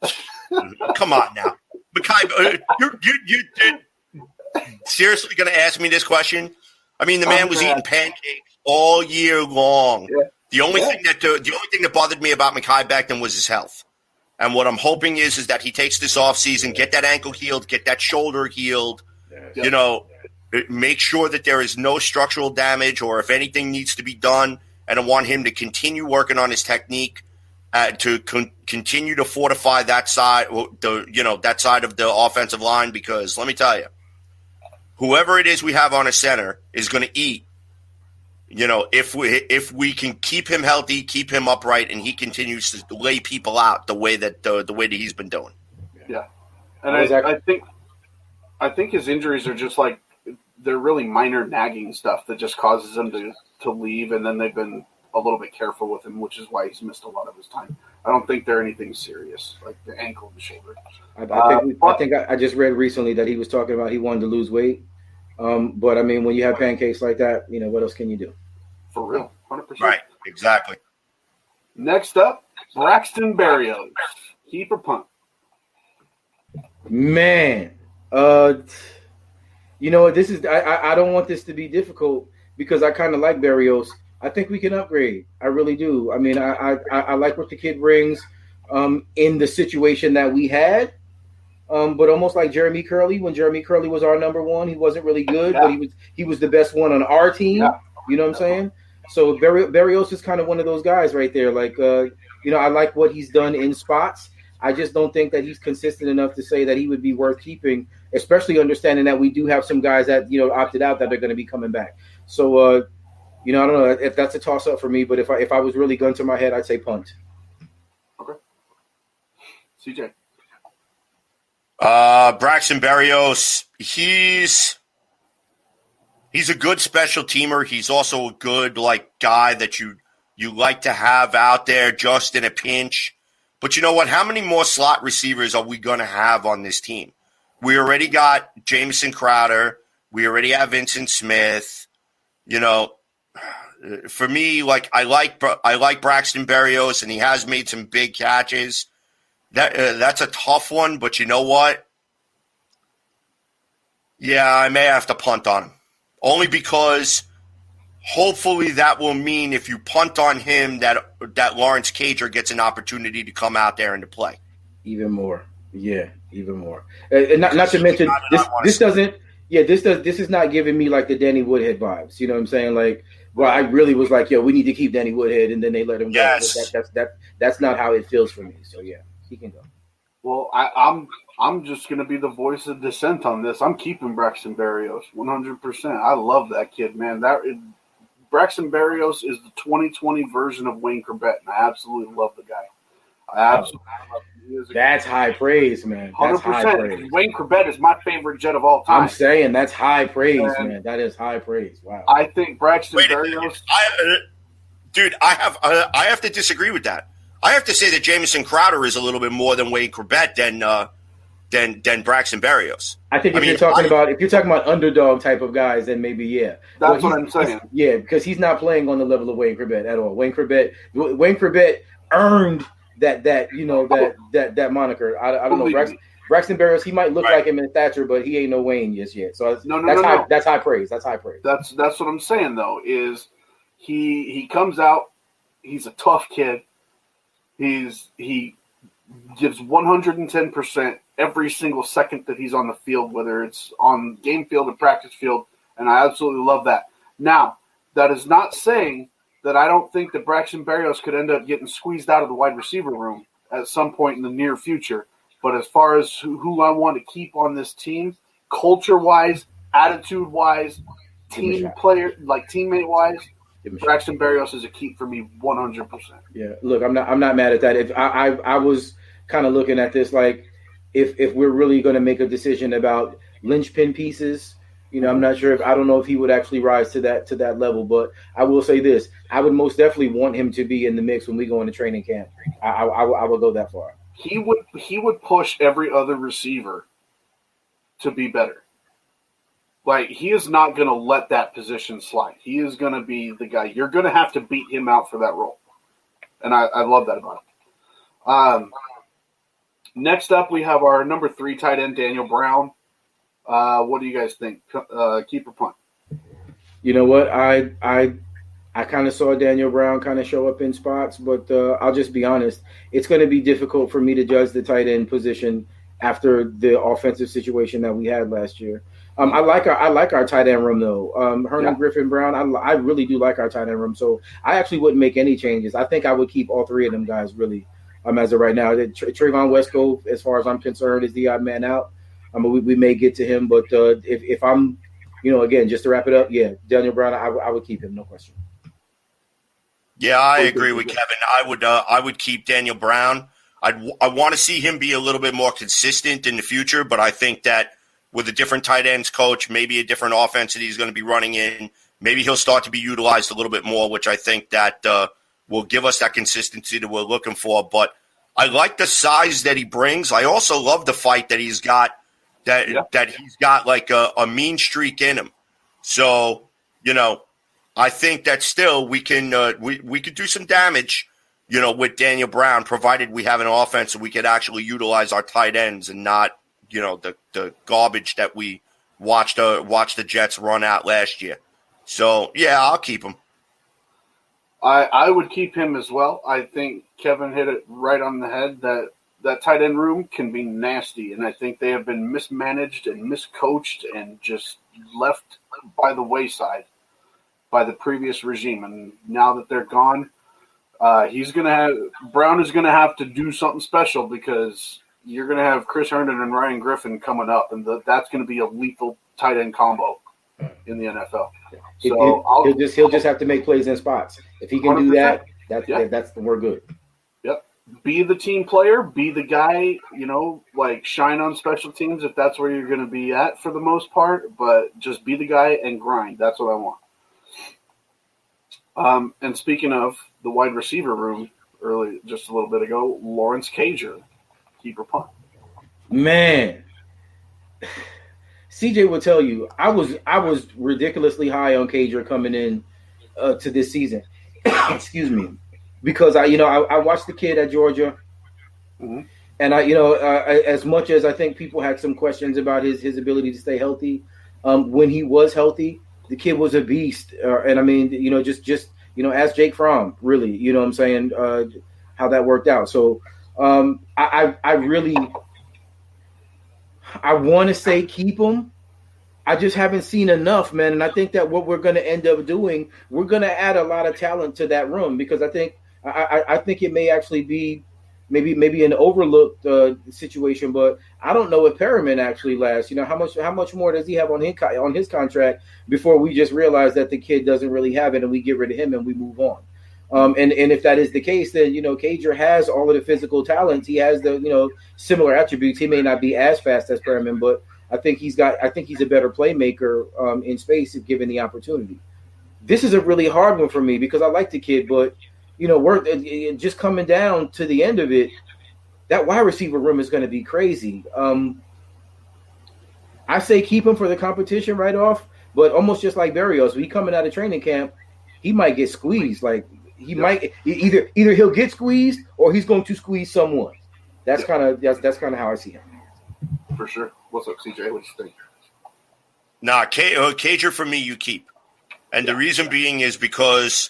Come on now, Mekhi. You seriously going to ask me this question? I mean, the man was eating pancakes all year long. Yeah. The only thing that bothered me about Mekhi Becton was his health. And what I'm hoping is that he takes this offseason, get that ankle healed, get that shoulder healed. Yeah. Make sure that there is no structural damage, or if anything needs to be done. And I want him to continue working on his technique, to continue to fortify that side, that side of the offensive line. Because let me tell you, whoever it is we have on a center is going to eat. If we can keep him healthy, keep him upright, and he continues to lay people out the way that he's been doing. Yeah, and I think his injuries are just like, they're really minor nagging stuff that just causes him to leave, and then they've been a little bit careful with him, which is why he's missed a lot of his time. I don't think they're anything serious, like the ankle and the shoulder. I think I just read recently that he was talking about he wanted to lose weight. But I mean, when you have pancakes like that, what else can you do? For real, 100%. Right, exactly. Next up, Braxton Berrios. Keep or punt? Man, this is I don't want this to be difficult because I kind of like Berrios. I think we can upgrade. I really do. I mean, I like what the kid brings in the situation that we had. But almost like Jeremy Curley, when Jeremy Curley was our number one, he wasn't really good, but he was the best one on our team. Yeah. You know what I'm saying? So Berrios is kind of one of those guys right there. Like, I like what he's done in spots. I just don't think that he's consistent enough to say that he would be worth keeping, especially understanding that we do have some guys that, opted out that are going to be coming back. So, I don't know if that's a toss up for me, but if I was really gun to my head, I'd say punt. Okay. CJ. Braxton Berrios, he's a good special teamer. He's also a good guy that you like to have out there just in a pinch. But you know what? How many more slot receivers are we going to have on this team? We already got Jamison Crowder. We already have Vincent Smith. For me, I like Braxton Berrios, and he has made some big catches. That's a tough one, but you know what? Yeah, I may have to punt on him. Only because hopefully that will mean if you punt on him that Lawrence Cager gets an opportunity to come out there and to play. Even more. Yeah, even more. And not to mention, this is not giving me like the Danny Woodhead vibes. You know what I'm saying? I really was like, we need to keep Danny Woodhead, and then they let him go. Yes. That's not how it feels for me. So, yeah. He can go. Well, I'm just going to be the voice of dissent on this. I'm keeping Braxton Berrios 100%. I love that kid, man. Braxton Berrios is the 2020 version of Wayne Corbett, and I absolutely love the guy. I absolutely love him. That's high praise, man. That's 100%. High praise. Wayne Corbett is my favorite Jet of all time. I'm saying that's high praise, man. That is high praise. Wow. I think Braxton Berrios. I have to disagree with that. I have to say that Jamison Crowder is a little bit more than Wayne Corbett than than Braxton Berrios. I think if you're talking about underdog type of guys, then maybe yeah. That's what I'm saying. Yeah, because he's not playing on the level of Wayne Chrebet at all. Wayne Chrebet earned that moniker. I don't know. Braxton Berrios, he might look like him in Thatcher, but he ain't no Wayne just yet. So that's high praise. That's high praise. That's what I'm saying though. Is he comes out? He's a tough kid. He gives 110% every single second that he's on the field, whether it's on game field or practice field, and I absolutely love that. Now, that is not saying that I don't think that Braxton Berrios could end up getting squeezed out of the wide receiver room at some point in the near future. But as far as who I want to keep on this team, culture-wise, attitude-wise, teammate-wise, Braxton Berrios is a keep for me 100%. Yeah, look, I'm not mad at that. If I was kind of looking at this like if we're really going to make a decision about linchpin pieces, I'm not sure I don't know if he would actually rise to that level. But I will say this: I would most definitely want him to be in the mix when we go into training camp. I will go that far. He would push every other receiver to be better. Like, he is not going to let that position slide. He is going to be the guy. You're going to have to beat him out for that role. And I love that about him. Next up, we have our number 3 tight end, Daniel Brown. What do you guys think? Keep or punt? You know what? I kind of saw Daniel Brown kind of show up in spots, but I'll just be honest. It's going to be difficult for me to judge the tight end position after the offensive situation that we had last year. I like our tight end room though. Hernan, Griffin, Brown. I really do like our tight end room. So I actually wouldn't make any changes. I think I would keep all 3 of them guys really. As of right now, Trayvon Wesco, as far as I'm concerned, is the odd man out. We may get to him, but if I'm, again, just to wrap it up, yeah, Daniel Brown, I would keep him, no question. Yeah, I agree with Kevin. I would keep Daniel Brown. I want to see him be a little bit more consistent in the future, but I think that with a different tight ends coach, maybe a different offense that he's going to be running in, maybe he'll start to be utilized a little bit more, which I think that will give us that consistency that we're looking for. But I like the size that he brings. I also love the fight that he's got, that he's got like a mean streak in him. So, I think that still we can we could do some damage, with Daniel Brown, provided we have an offense that we could actually utilize our tight ends and not, the garbage that we watched the Jets run out last year. So, yeah, I'll keep him. I would keep him as well. I think Kevin hit it right on the head that tight end room can be nasty, and I think they have been mismanaged and miscoached and just left by the wayside by the previous regime. And now that they're gone, Brown is going to have to do something special, because you're going to have Chris Herndon and Ryan Griffin coming up, and that's going to be a lethal tight end combo in the NFL. So he'll just have to make plays in spots. If he can 100%. Do that, we're good. Yep. Be the team player. Be the guy. Like shine on special teams if that's where you're going to be at for the most part. But just be the guy and grind. That's what I want. And speaking of the wide receiver room, just a little bit ago, Lawrence Cager, keep or punt. Man. CJ will tell you, I was ridiculously high on Cager coming in to this season. Excuse me, because I watched the kid at Georgia, and as much as I think people had some questions about his ability to stay healthy, when he was healthy, the kid was a beast. And I mean, just ask Jake Fromm, really, what I'm saying, how that worked out. So I want to say keep him. I just haven't seen enough, man. And I think that what we're going to end up doing, we're going to add a lot of talent to that room, because I think it may actually be maybe an overlooked situation. But I don't know if Perriman actually lasts. How much more does he have on his contract before we just realize that the kid doesn't really have it and we get rid of him and we move on. And if that is the case, then Cager has all of the physical talents. He has the similar attributes. He may not be as fast as Perriman, but I think he's a better playmaker in space if given the opportunity. This is a really hard one for me because I like the kid, but we're just coming down to the end of it. that wide receiver room is going to be crazy. I say keep him for the competition right off, but almost just like Berrios, when he coming out of training camp, he might get squeezed. Like he might either he'll get squeezed or he's going to squeeze someone. That's kind of how I see him. For sure. What's up, CJ? What do you think? Nah, Cager for me, you keep. And the reason being is because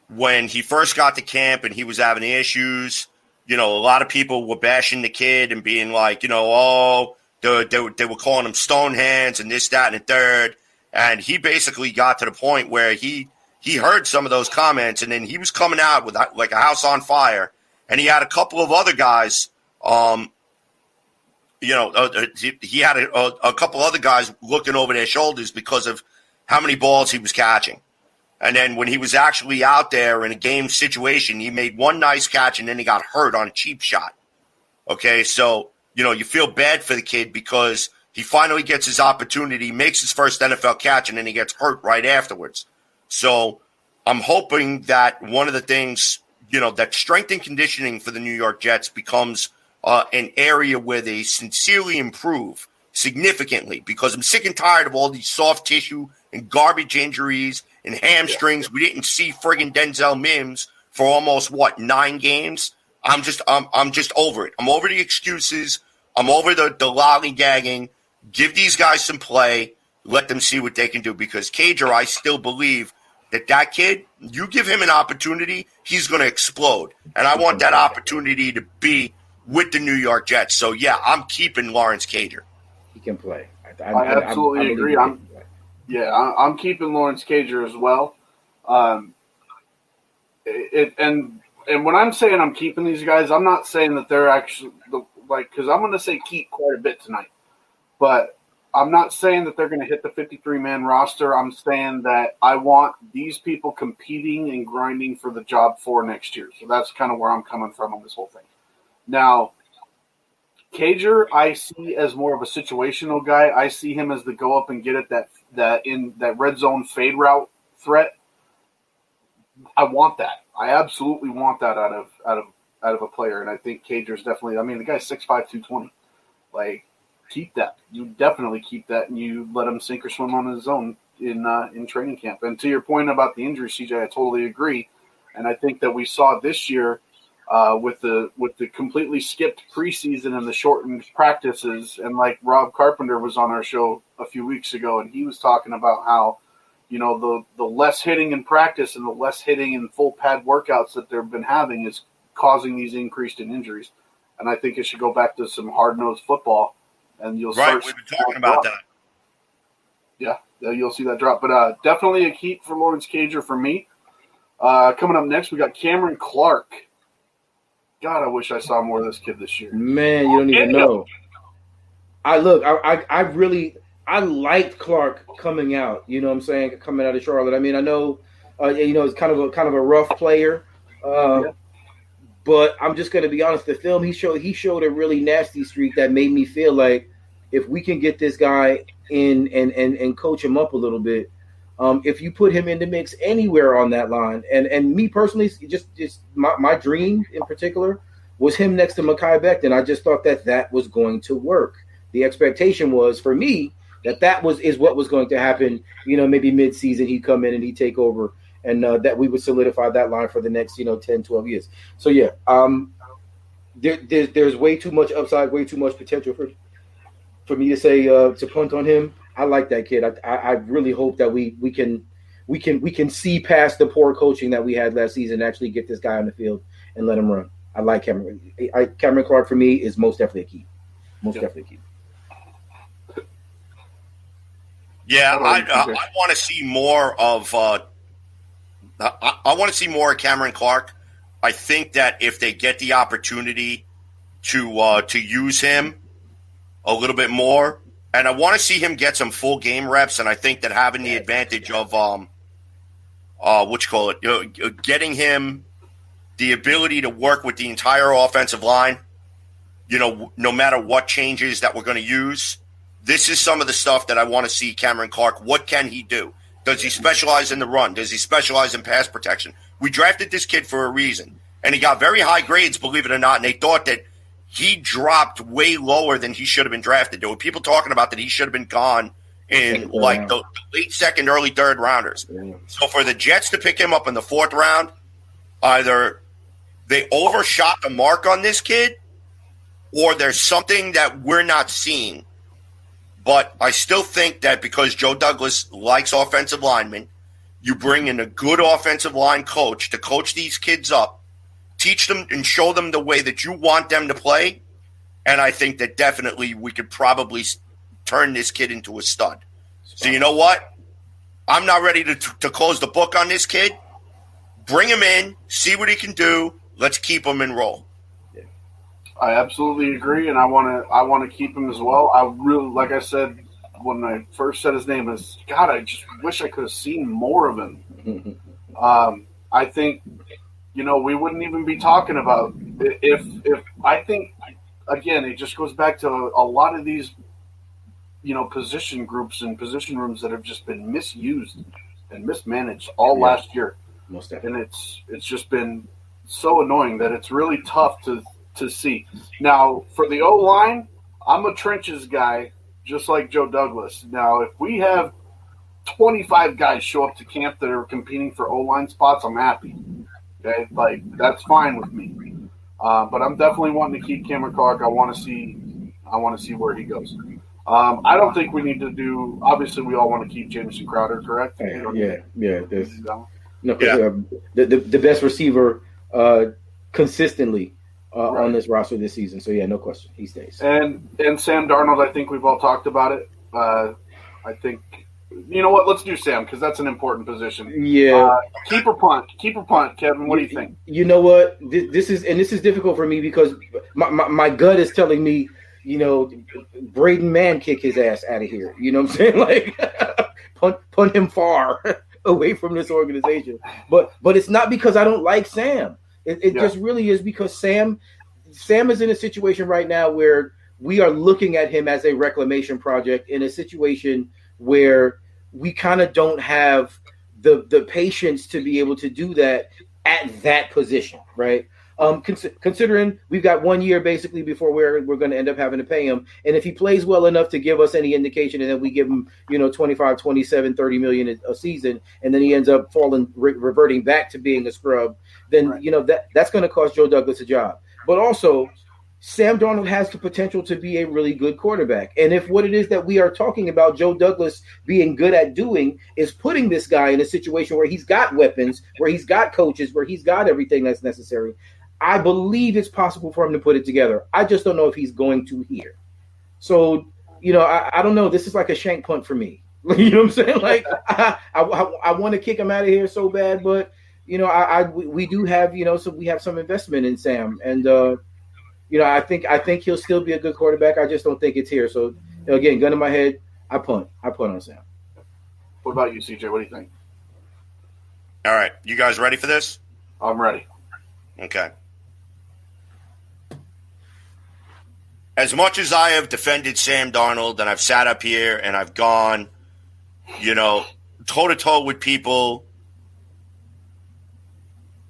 when he first got to camp and he was having issues, a lot of people were bashing the kid and being like, they were calling him stone hands and this, that, and the third. And he basically got to the point where he heard some of those comments, and then he was coming out with like a house on fire. And he had a couple of other guys, he had a couple other guys looking over their shoulders because of how many balls he was catching. And then when he was actually out there in a game situation, he made one nice catch and then he got hurt on a cheap shot. Okay, so, you feel bad for the kid because he finally gets his opportunity, makes his first NFL catch, and then he gets hurt right afterwards. So I'm hoping that one of the things, that strength and conditioning for the New York Jets becomes an area where they sincerely improve significantly, because I'm sick and tired of all these soft tissue and garbage injuries and hamstrings. We didn't see friggin' Denzel Mims for almost 9 games. I'm just over it. I'm over the excuses. I'm over the lollygagging. Give these guys some play. Let them see what they can do, because Cager, I still believe that kid, you give him an opportunity, he's going to explode. And I want that opportunity to be with the New York Jets. So, yeah, I'm keeping Lawrence Cager. He can play. I absolutely agree. I'm keeping Lawrence Cager as well. And when I'm saying I'm keeping these guys, I'm not saying that they're actually because I'm going to say keep quite a bit tonight, but I'm not saying that they're going to hit the 53-man roster. I'm saying that I want these people competing and grinding for the job for next year. So that's kind of where I'm coming from on this whole thing. Now, Cager, I see as more of a situational guy. I see him as the go up and get it that in that red zone fade route threat. I want that. I absolutely want that out of a player, and I think Cager's definitely. I mean, the guy's 6'5", 220. Like, keep that. You definitely keep that, and you let him sink or swim on his own in training camp. And to your point about the injury, CJ, I totally agree. And I think that we saw this year. With the completely skipped preseason and the shortened practices, and like Rob Carpenter was on our show a few weeks ago, and he was talking about how, the less hitting in practice and the less hitting in full pad workouts that they've been having is causing these increased in injuries. And I think it should go back to some hard-nosed football, and you'll start. We've been talking about that. Yeah, you'll see that drop. But definitely a keep for Lawrence Cager for me. Coming up next, we got Cameron Clark. God, I wish I saw more of this kid this year. Man, you don't even know. I liked Clark coming out. You know what I'm saying? Coming out of Charlotte. I mean, I know, it's kind of a rough player. But I'm just going to be honest. The film he showed a really nasty streak that made me feel like if we can get this guy in and coach him up a little bit, if you put him in the mix anywhere on that line, and me personally, just my dream in particular was him next to Mekhi Becton. I just thought that was going to work. The expectation was for me that is what was going to happen. Maybe mid-season he'd come in and he'd take over, and that we would solidify that line for the next 10, 12 years. So yeah, there's way too much upside, way too much potential for me to say to punt on him. I like that kid. I really hope that we can see past the poor coaching that we had last season and actually get this guy on the field and let him run. I like Cameron. Cameron Clark for me is most definitely a key. Definitely a key. Yeah, I want to see more of. I want to see more of Cameron Clark. I think that if they get the opportunity to use him a little bit more. And I want to see him get some full game reps, and I think that having the advantage of getting him the ability to work with the entire offensive line, no matter what changes that we're going to use, this is some of the stuff that I want to see Cameron Clark. What can he do? Does he specialize in the run? Does he specialize in pass protection? We drafted this kid for a reason, and he got very high grades, believe it or not, and they thought that he dropped way lower than he should have been drafted. There were people talking about that he should have been gone in like the late second, early third rounders. Yeah. So for the Jets to pick him up in the fourth round, either they overshot the mark on this kid or there's something that we're not seeing. But I still think that because Joe Douglas likes offensive linemen, you bring in a good offensive line coach to coach these kids up, teach them and show them the way that you want them to play. And I think that definitely we could probably turn this kid into a stud. So you know what? I'm not ready to close the book on this kid. Bring him in, see what he can do. Let's keep him and roll. I absolutely agree, and I want to keep him as well. I really, like I said when I first said his name, is God. I just wish I could have seen more of him. I think, we wouldn't even be talking about if I think again it just goes back to a lot of these position groups and position rooms that have just been misused and mismanaged all last year, and it's just been so annoying that it's really tough to see. Now, for the O-line, I'm a trenches guy, just like Joe Douglas. Now, if we have 25 guys show up to camp that are competing for O-line spots, I'm happy. Okay, that's fine with me. But I'm definitely wanting to keep Cameron Clark. I want to see where he goes. I don't think we need to do. Obviously, we all want to keep Jamison Crowder, correct? Yeah. The best receiver consistently. Right. On this roster this season. So, no question. He stays. And Sam Darnold, I think we've all talked about it. I think, you know what, let's do Sam because that's an important position. Yeah. Keeper punt, Kevin. What do you think? You know what? This is difficult for me because my gut is telling me, Braden Mann kick his ass out of here. You know what I'm saying? Like, punt him far away from this organization. But it's not because I don't like Sam. It just really is because Sam is in a situation right now where we are looking at him as a reclamation project in a situation where we kind of don't have the patience to be able to do that at that position, right? Considering we've got 1 year basically before we're going to end up having to pay him. And if he plays well enough to give us any indication and then we give him, 25, 27, 30 million a season, and then he ends up reverting back to being a scrub, then, right. That's going to cost Joe Douglas a job. But also, Sam Darnold has the potential to be a really good quarterback. And if what it is that we are talking about Joe Douglas being good at doing is putting this guy in a situation where he's got weapons, where he's got coaches, where he's got everything that's necessary, I believe it's possible for him to put it together. I just don't know if he's going to here. So, I don't know. This is like a shank punt for me. You know what I'm saying? Like, I want to kick him out of here so bad, but, we do have, so we have some investment in Sam. And, I think he'll still be a good quarterback. I just don't think it's here. So, again, gun in my head, I punt on Sam. What about you, CJ? What do you think? All right. You guys ready for this? I'm ready. Okay. As much as I have defended Sam Darnold and I've sat up here and I've gone, toe-to-toe with people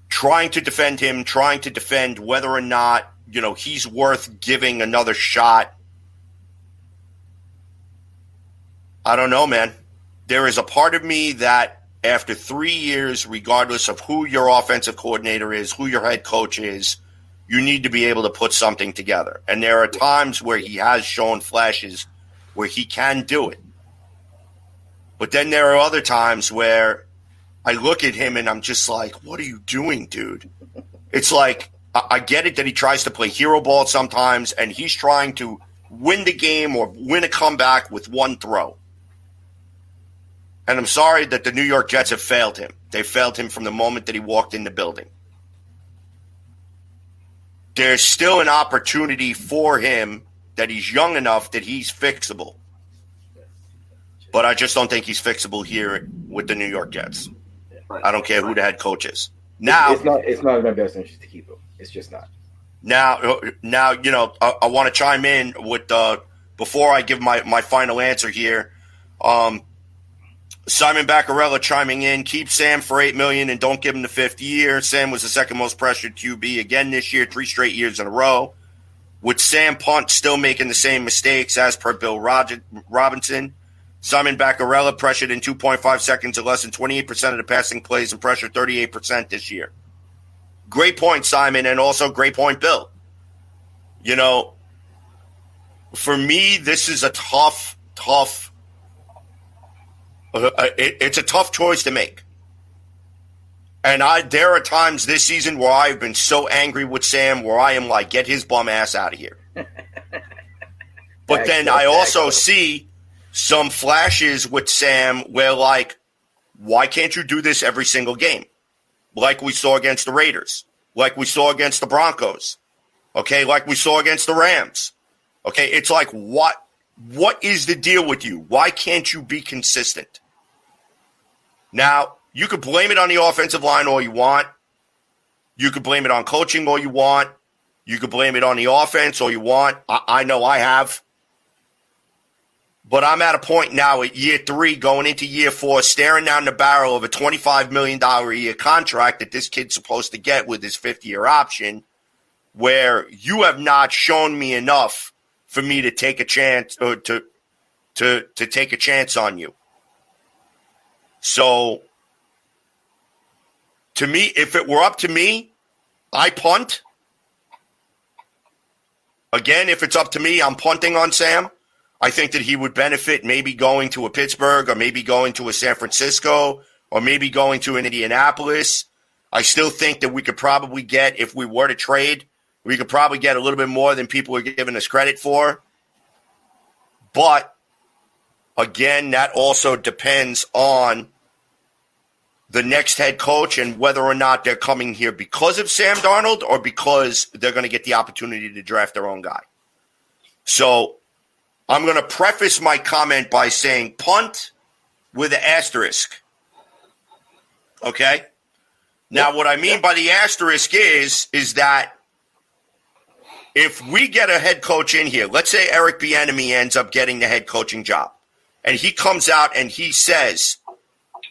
trying to defend him, trying to defend whether or not, he's worth giving another shot. I don't know, man. There is a part of me that after 3 years, regardless of who your offensive coordinator is, who your head coach is, you need to be able to put something together. And there are times where he has shown flashes where he can do it. But then there are other times where I look at him and I'm just like, what are you doing, dude? It's like, I get it that he tries to play hero ball sometimes and he's trying to win the game or win a comeback with one throw. And I'm sorry that the New York Jets have failed him. They failed him from the moment that he walked in the building. There's still an opportunity for him that he's young enough that he's fixable. But I just don't think he's fixable here with the New York Jets. I don't care who the head coach is. Now, it's not in my best interest to keep him. It's just not. Now, I want to chime in with before I give my final answer here. Simon Baccarella chiming in, keep Sam for $8 million and don't give him the fifth year. Sam was the second most pressured QB again this year, 3 straight years in a row. with Sam Punt still making the same mistakes as per Bill Robinson. Simon Baccarella pressured in 2.5 seconds or less than 28% of the passing plays and pressured 38% this year. Great point, Simon, and also great point, Bill. You know, for me, this is a tough it's a tough choice to make. And there are times this season where I've been so angry with Sam where I am like, get his bum ass out of here. But then I also see some flashes with Sam where, like, why can't you do this every single game? Like we saw against the Raiders, like we saw against the Broncos, okay, like we saw against the Rams. Okay, it's like, what is the deal with you? Why can't you be consistent? Now, you could blame it on the offensive line all you want. You could blame it on coaching all you want. You could blame it on the offense all you want. I know I have. But I'm at a point now at year 3, going into year 4, staring down the barrel of a $25 million a year contract that this kid's supposed to get with his 5th-year option, where you have not shown me enough for me to take a chance or to take a chance on you. So, to me, if it were up to me, I punt. Again, if it's up to me, I'm punting on Sam. I think that he would benefit maybe going to a Pittsburgh or maybe going to a San Francisco or maybe going to an Indianapolis. I still think that we could probably get, if we were to trade, we could probably get a little bit more than people are giving us credit for. But, again, that also depends on the next head coach and whether or not they're coming here because of Sam Darnold or because they're going to get the opportunity to draft their own guy. So, I'm going to preface my comment by saying punt with an asterisk. Okay? Now, what I mean by the asterisk is that if we get a head coach in here, let's say Eric Bieniemy ends up getting the head coaching job, and he comes out and he says,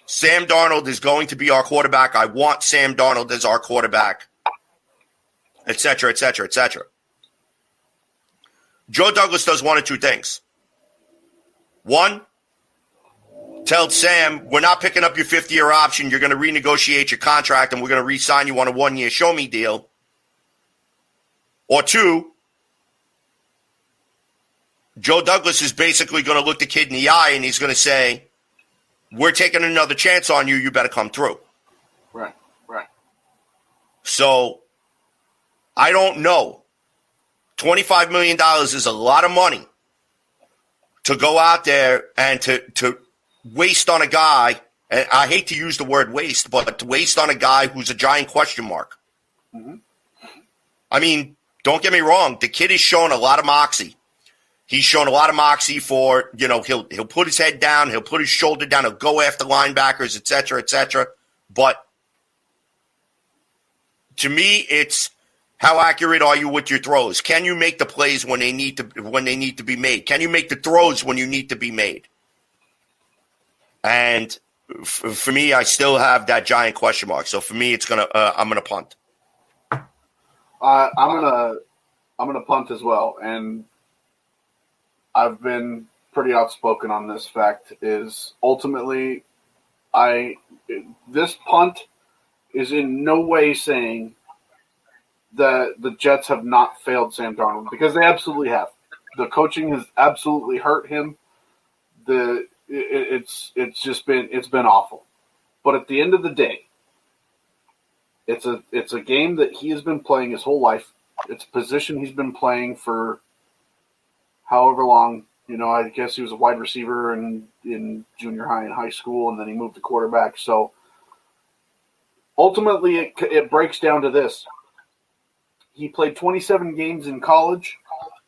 Sam Darnold is going to be our quarterback. I want Sam Darnold as our quarterback, et cetera, et cetera, et cetera. Joe Douglas does one of two things. One, tell Sam, we're not picking up your 5th-year option. You're going to renegotiate your contract, and we're going to re-sign you on a 1-year show-me deal. Or 2, Joe Douglas is basically going to look the kid in the eye, and he's going to say, we're taking another chance on you. You better come through. Right. So, I don't know. $25 million is a lot of money to go out there and to waste on a guy, and I hate to use the word waste, but to waste on a guy who's a giant question mark. Mm-hmm. I mean, don't get me wrong. The kid has shown a lot of moxie. He's shown a lot of moxie for, you know, he'll put his head down, he'll put his shoulder down, he'll go after linebackers, et cetera, et cetera. But to me, it's, how accurate are you with your throws? Can you make the plays when they need to be made? Can you make the throws when you need to be made? And for me, I still have that giant question mark. So for me, I'm gonna punt. I'm gonna punt as well, and I've been pretty outspoken on this fact. Is ultimately, this punt is in no way saying that the Jets have not failed Sam Darnold, because they absolutely have. The coaching has absolutely hurt him. It's been awful. But at the end of the day, it's a game that he has been playing his whole life. It's a position he's been playing for however long. You know, I guess he was a wide receiver in junior high and high school, and then he moved to quarterback. So ultimately, it breaks down to this. He played 27 games in college.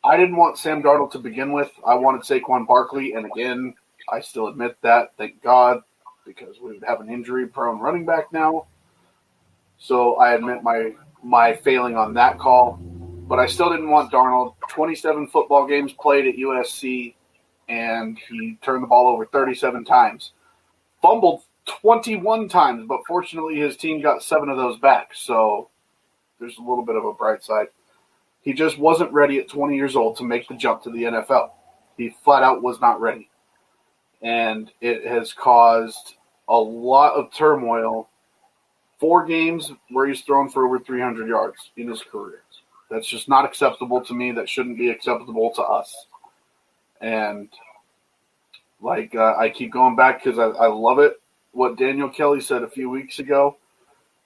I didn't want Sam Darnold to begin with. I wanted Saquon Barkley, and again, I still admit that, thank God, because we would have an injury-prone running back now. So I admit my failing on that call. But I still didn't want Darnold. 27 football games played at USC, and he turned the ball over 37 times. Fumbled 21 times, but fortunately his team got 7 of those back. So there's a little bit of a bright side. He just wasn't ready at 20 years old to make the jump to the NFL. He flat out was not ready. And it has caused a lot of turmoil. 4 games where he's thrown for over 300 yards in his career. That's just not acceptable to me. That shouldn't be acceptable to us. And I keep going back because I love it. What Daniel Kelly said a few weeks ago,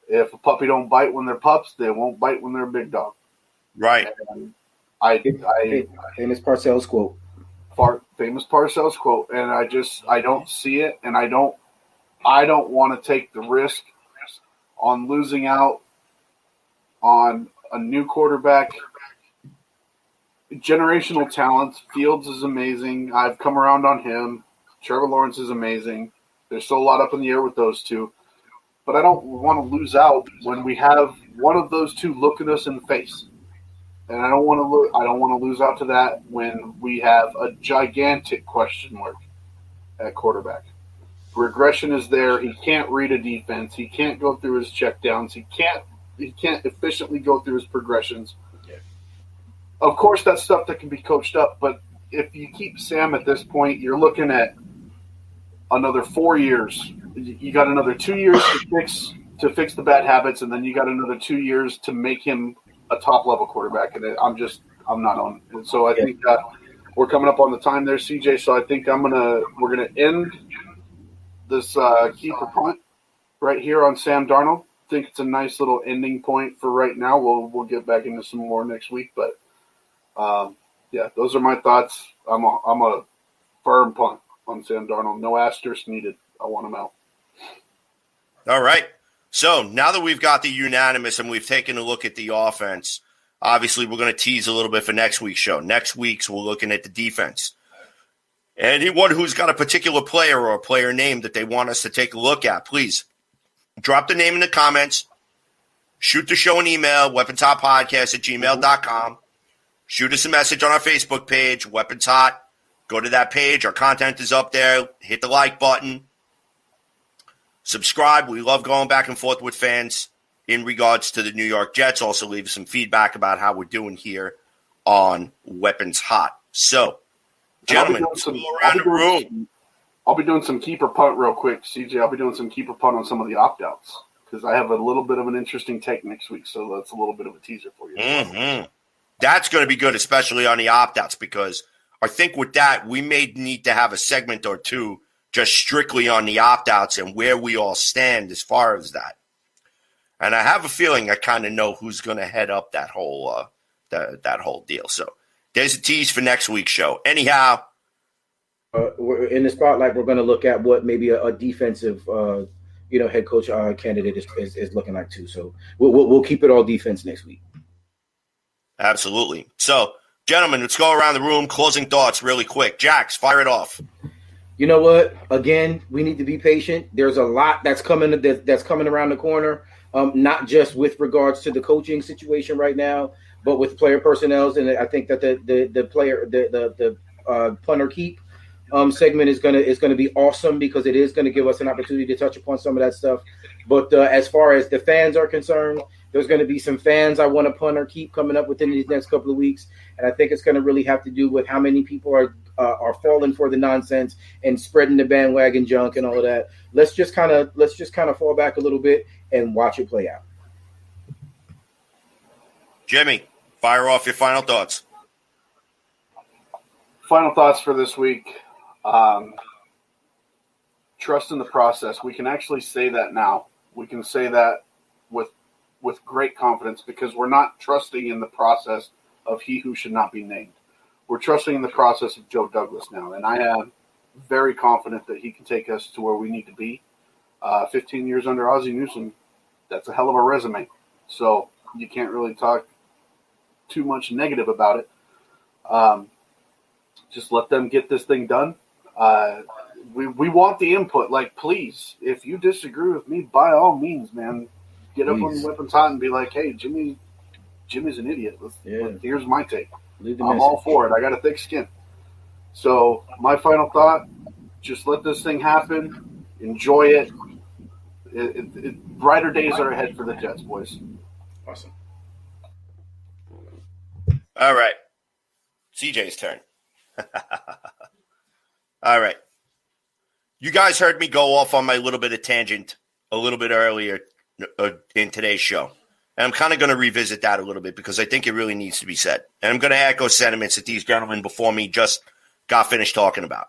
if a puppy don't bite when they're pups, they won't bite when they're a big dog. Right. And famous Parcells quote. Famous Parcells quote. And I don't see it, and I don't want to take the risk on losing out on a new quarterback. Generational talent. Fields is amazing. I've come around on him. Trevor Lawrence is amazing. There's still a lot up in the air with those two. But I don't want to lose out when we have one of those two looking us in the face. And I don't want to lose out to that when we have a gigantic question mark at quarterback. Regression is there. He can't read a defense. He can't go through his checkdowns. He can't efficiently go through his progressions. Yeah. Of course, that's stuff that can be coached up. But if you keep Sam at this point, you're looking at another 4 years. You got another 2 years to fix the bad habits, and then you got another 2 years to make him a top-level quarterback. And I'm not on it. And so I think we're coming up on the time there, CJ. So I think we're gonna end this keeper punt right here on Sam Darnold. I think it's a nice little ending point for right now. We'll get back into some more next week, but those are my thoughts. I'm a firm punt on Sam Darnold. No asterisk needed. I want him out. All right. So now that we've got the unanimous and we've taken a look at the offense, obviously we're going to tease a little bit for next week's show. Next week's we're looking at the defense. Anyone who's got a particular player or a player name that they want us to take a look at, please drop the name in the comments. Shoot the show an email, weaponshotpodcast@gmail.com. Shoot us a message on our Facebook page, Weapons Hot. Go to that page. Our content is up there. Hit the like button. Subscribe. We love going back and forth with fans in regards to the New York Jets. Also leave some feedback about how we're doing here on Weapons Hot. So, gentlemen, let's go around the room. I'll be doing some keeper punt real quick, CJ. I'll be doing some keeper punt on some of the opt-outs because I have a little bit of an interesting take next week, so that's a little bit of a teaser for you. Mm-hmm. That's going to be good, especially on the opt-outs, because I think with that, we may need to have a segment or two just strictly on the opt-outs and where we all stand as far as that. And I have a feeling I kind of know who's going to head up that whole that whole deal. So there's a tease for next week's show. Anyhow, we're in the spotlight. We're going to look at what maybe a defensive, head coach candidate is looking like too. So we'll keep it all defense next week. Absolutely. So, gentlemen, let's go around the room. Closing thoughts really quick. Jax, fire it off. You know what? Again, we need to be patient. There's a lot that's coming around the corner, not just with regards to the coaching situation right now, but with player personnel. And I think that the punter keep segment is gonna be awesome because it is gonna give us an opportunity to touch upon some of that stuff. But as far as the fans are concerned, there's going to be some fans I want to punt or keep coming up within these next couple of weeks, and I think it's going to really have to do with how many people are falling for the nonsense and spreading the bandwagon junk and all of that. Let's just kind of fall back a little bit and watch it play out. Jimmy, fire off your final thoughts. Final thoughts for this week. Trust in the process. We can actually say that now. We can say that with great confidence because we're not trusting in the process of he who should not be named. We're trusting in the process of Joe Douglas now, and I am very confident that he can take us to where we need to be. 15 years under Ozzie Newsome, that's a hell of a resume. So you can't really talk too much negative about it. Just let them get this thing done. We want the input. Like, please, if you disagree with me, by all means, man, get up on Weapons Hot and be like, hey, Jimmy's an idiot. Here's my take. I'm all for it. I got a thick skin. So my final thought, just let this thing happen. Enjoy it. Brighter days are ahead for the Jets, boys. Awesome. All right. CJ's turn. All right. You guys heard me go off on my little bit of tangent a little bit earlier in today's show. And I'm kind of going to revisit that a little bit because I think it really needs to be said. And I'm going to echo sentiments that these gentlemen before me just got finished talking about.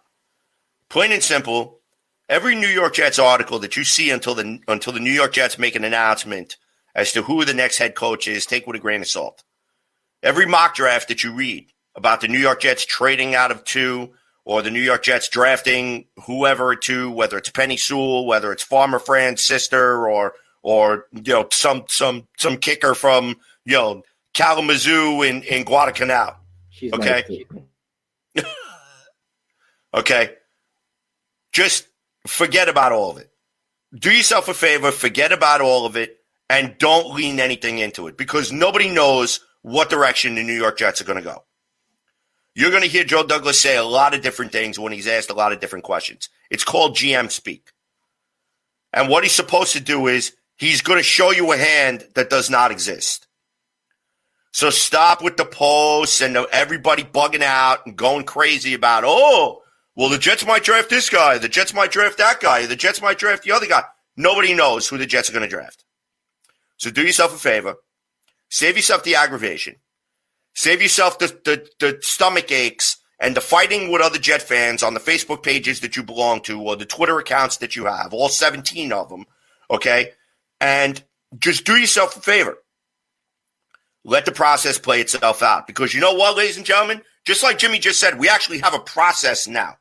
Plain and simple, every New York Jets article that you see until the New York Jets make an announcement as to who the next head coach is, take with a grain of salt. Every mock draft that you read about the New York Jets trading out of 2 or the New York Jets drafting whoever at 2, whether it's Penny Sewell, whether it's Farmer Fran's sister or some kicker from Kalamazoo in Guadalcanal. She's okay. Okay. Just forget about all of it. Do yourself a favor, forget about all of it, and don't lean anything into it because nobody knows what direction the New York Jets are going to go. You're going to hear Joe Douglas say a lot of different things when he's asked a lot of different questions. It's called GM speak. And what he's supposed to do is he's going to show you a hand that does not exist. So stop with the posts and everybody bugging out and going crazy about, well, the Jets might draft this guy. The Jets might draft that guy. The Jets might draft the other guy. Nobody knows who the Jets are going to draft. So do yourself a favor. Save yourself the aggravation. Save yourself the stomach aches and the fighting with other Jet fans on the Facebook pages that you belong to or the Twitter accounts that you have, all 17 of them, okay? And just do yourself a favor. Let the process play itself out. Because you know what, ladies and gentlemen? Just like Jimmy just said, we actually have a process now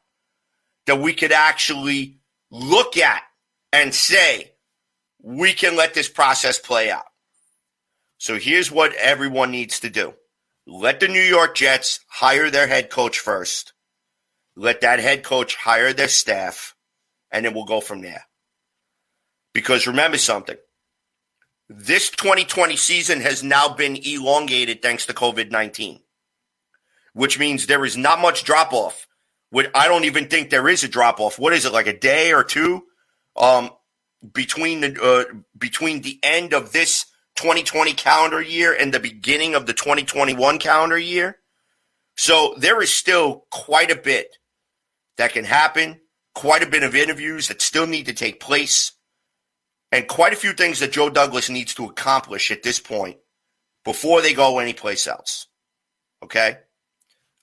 that we could actually look at and say, we can let this process play out. So here's what everyone needs to do. Let the New York Jets hire their head coach first. Let that head coach hire their staff, and then we'll go from there. Because remember something. This 2020 season has now been elongated thanks to COVID-19, which means there is not much drop-off. I don't even think there is a drop-off. What is it, like a day or two between the end of this 2020 calendar year and the beginning of the 2021 calendar year? So there is still quite a bit that can happen, quite a bit of interviews that still need to take place, and quite a few things that Joe Douglas needs to accomplish at this point before they go anyplace else. Okay?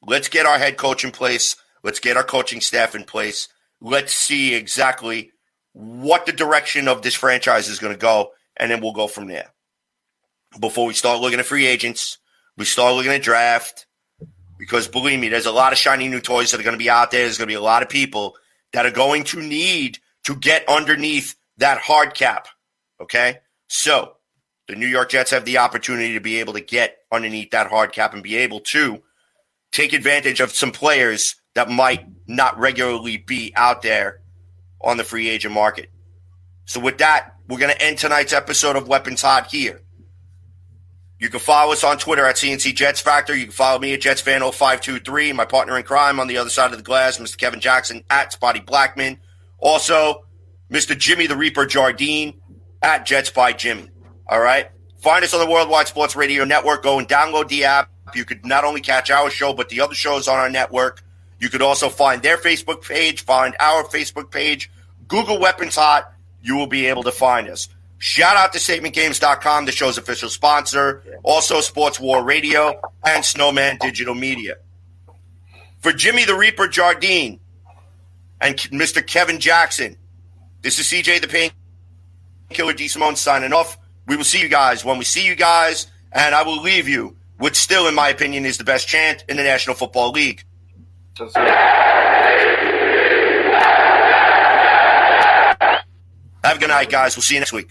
Let's get our head coach in place. Let's get our coaching staff in place. Let's see exactly what the direction of this franchise is going to go, and then we'll go from there. Before we start looking at free agents, we start looking at draft, because believe me, there's a lot of shiny new toys that are going to be out there. There's going to be a lot of people that are going to need to get underneath that hard cap, okay? So the New York Jets have the opportunity to be able to get underneath that hard cap and be able to take advantage of some players that might not regularly be out there on the free agent market. So with that, we're going to end tonight's episode of Weapons Hot here. You can follow us on Twitter at CNC Jets Factor. You can follow me at JetsFan0523. My partner in crime on the other side of the glass, Mr. Kevin Jackson at Spotty Blackman. Also, Mr. Jimmy the Reaper Jardine at Jets by Jimmy. All right? Find us on the Worldwide Sports Radio Network. Go and download the app. You could not only catch our show, but the other shows on our network. You could also find their Facebook page, find our Facebook page. Google Weapons Hot. You will be able to find us. Shout out to StatementGames.com, the show's official sponsor. Also, Sports War Radio and Snowman Digital Media. For Jimmy the Reaper Jardine and Mr. Kevin Jackson, this is CJ the Painkiller D. Simone signing off. We will see you guys when we see you guys, and I will leave you with still, in my opinion, is the best chant in the National Football League. Have a good night, guys. We'll see you next week.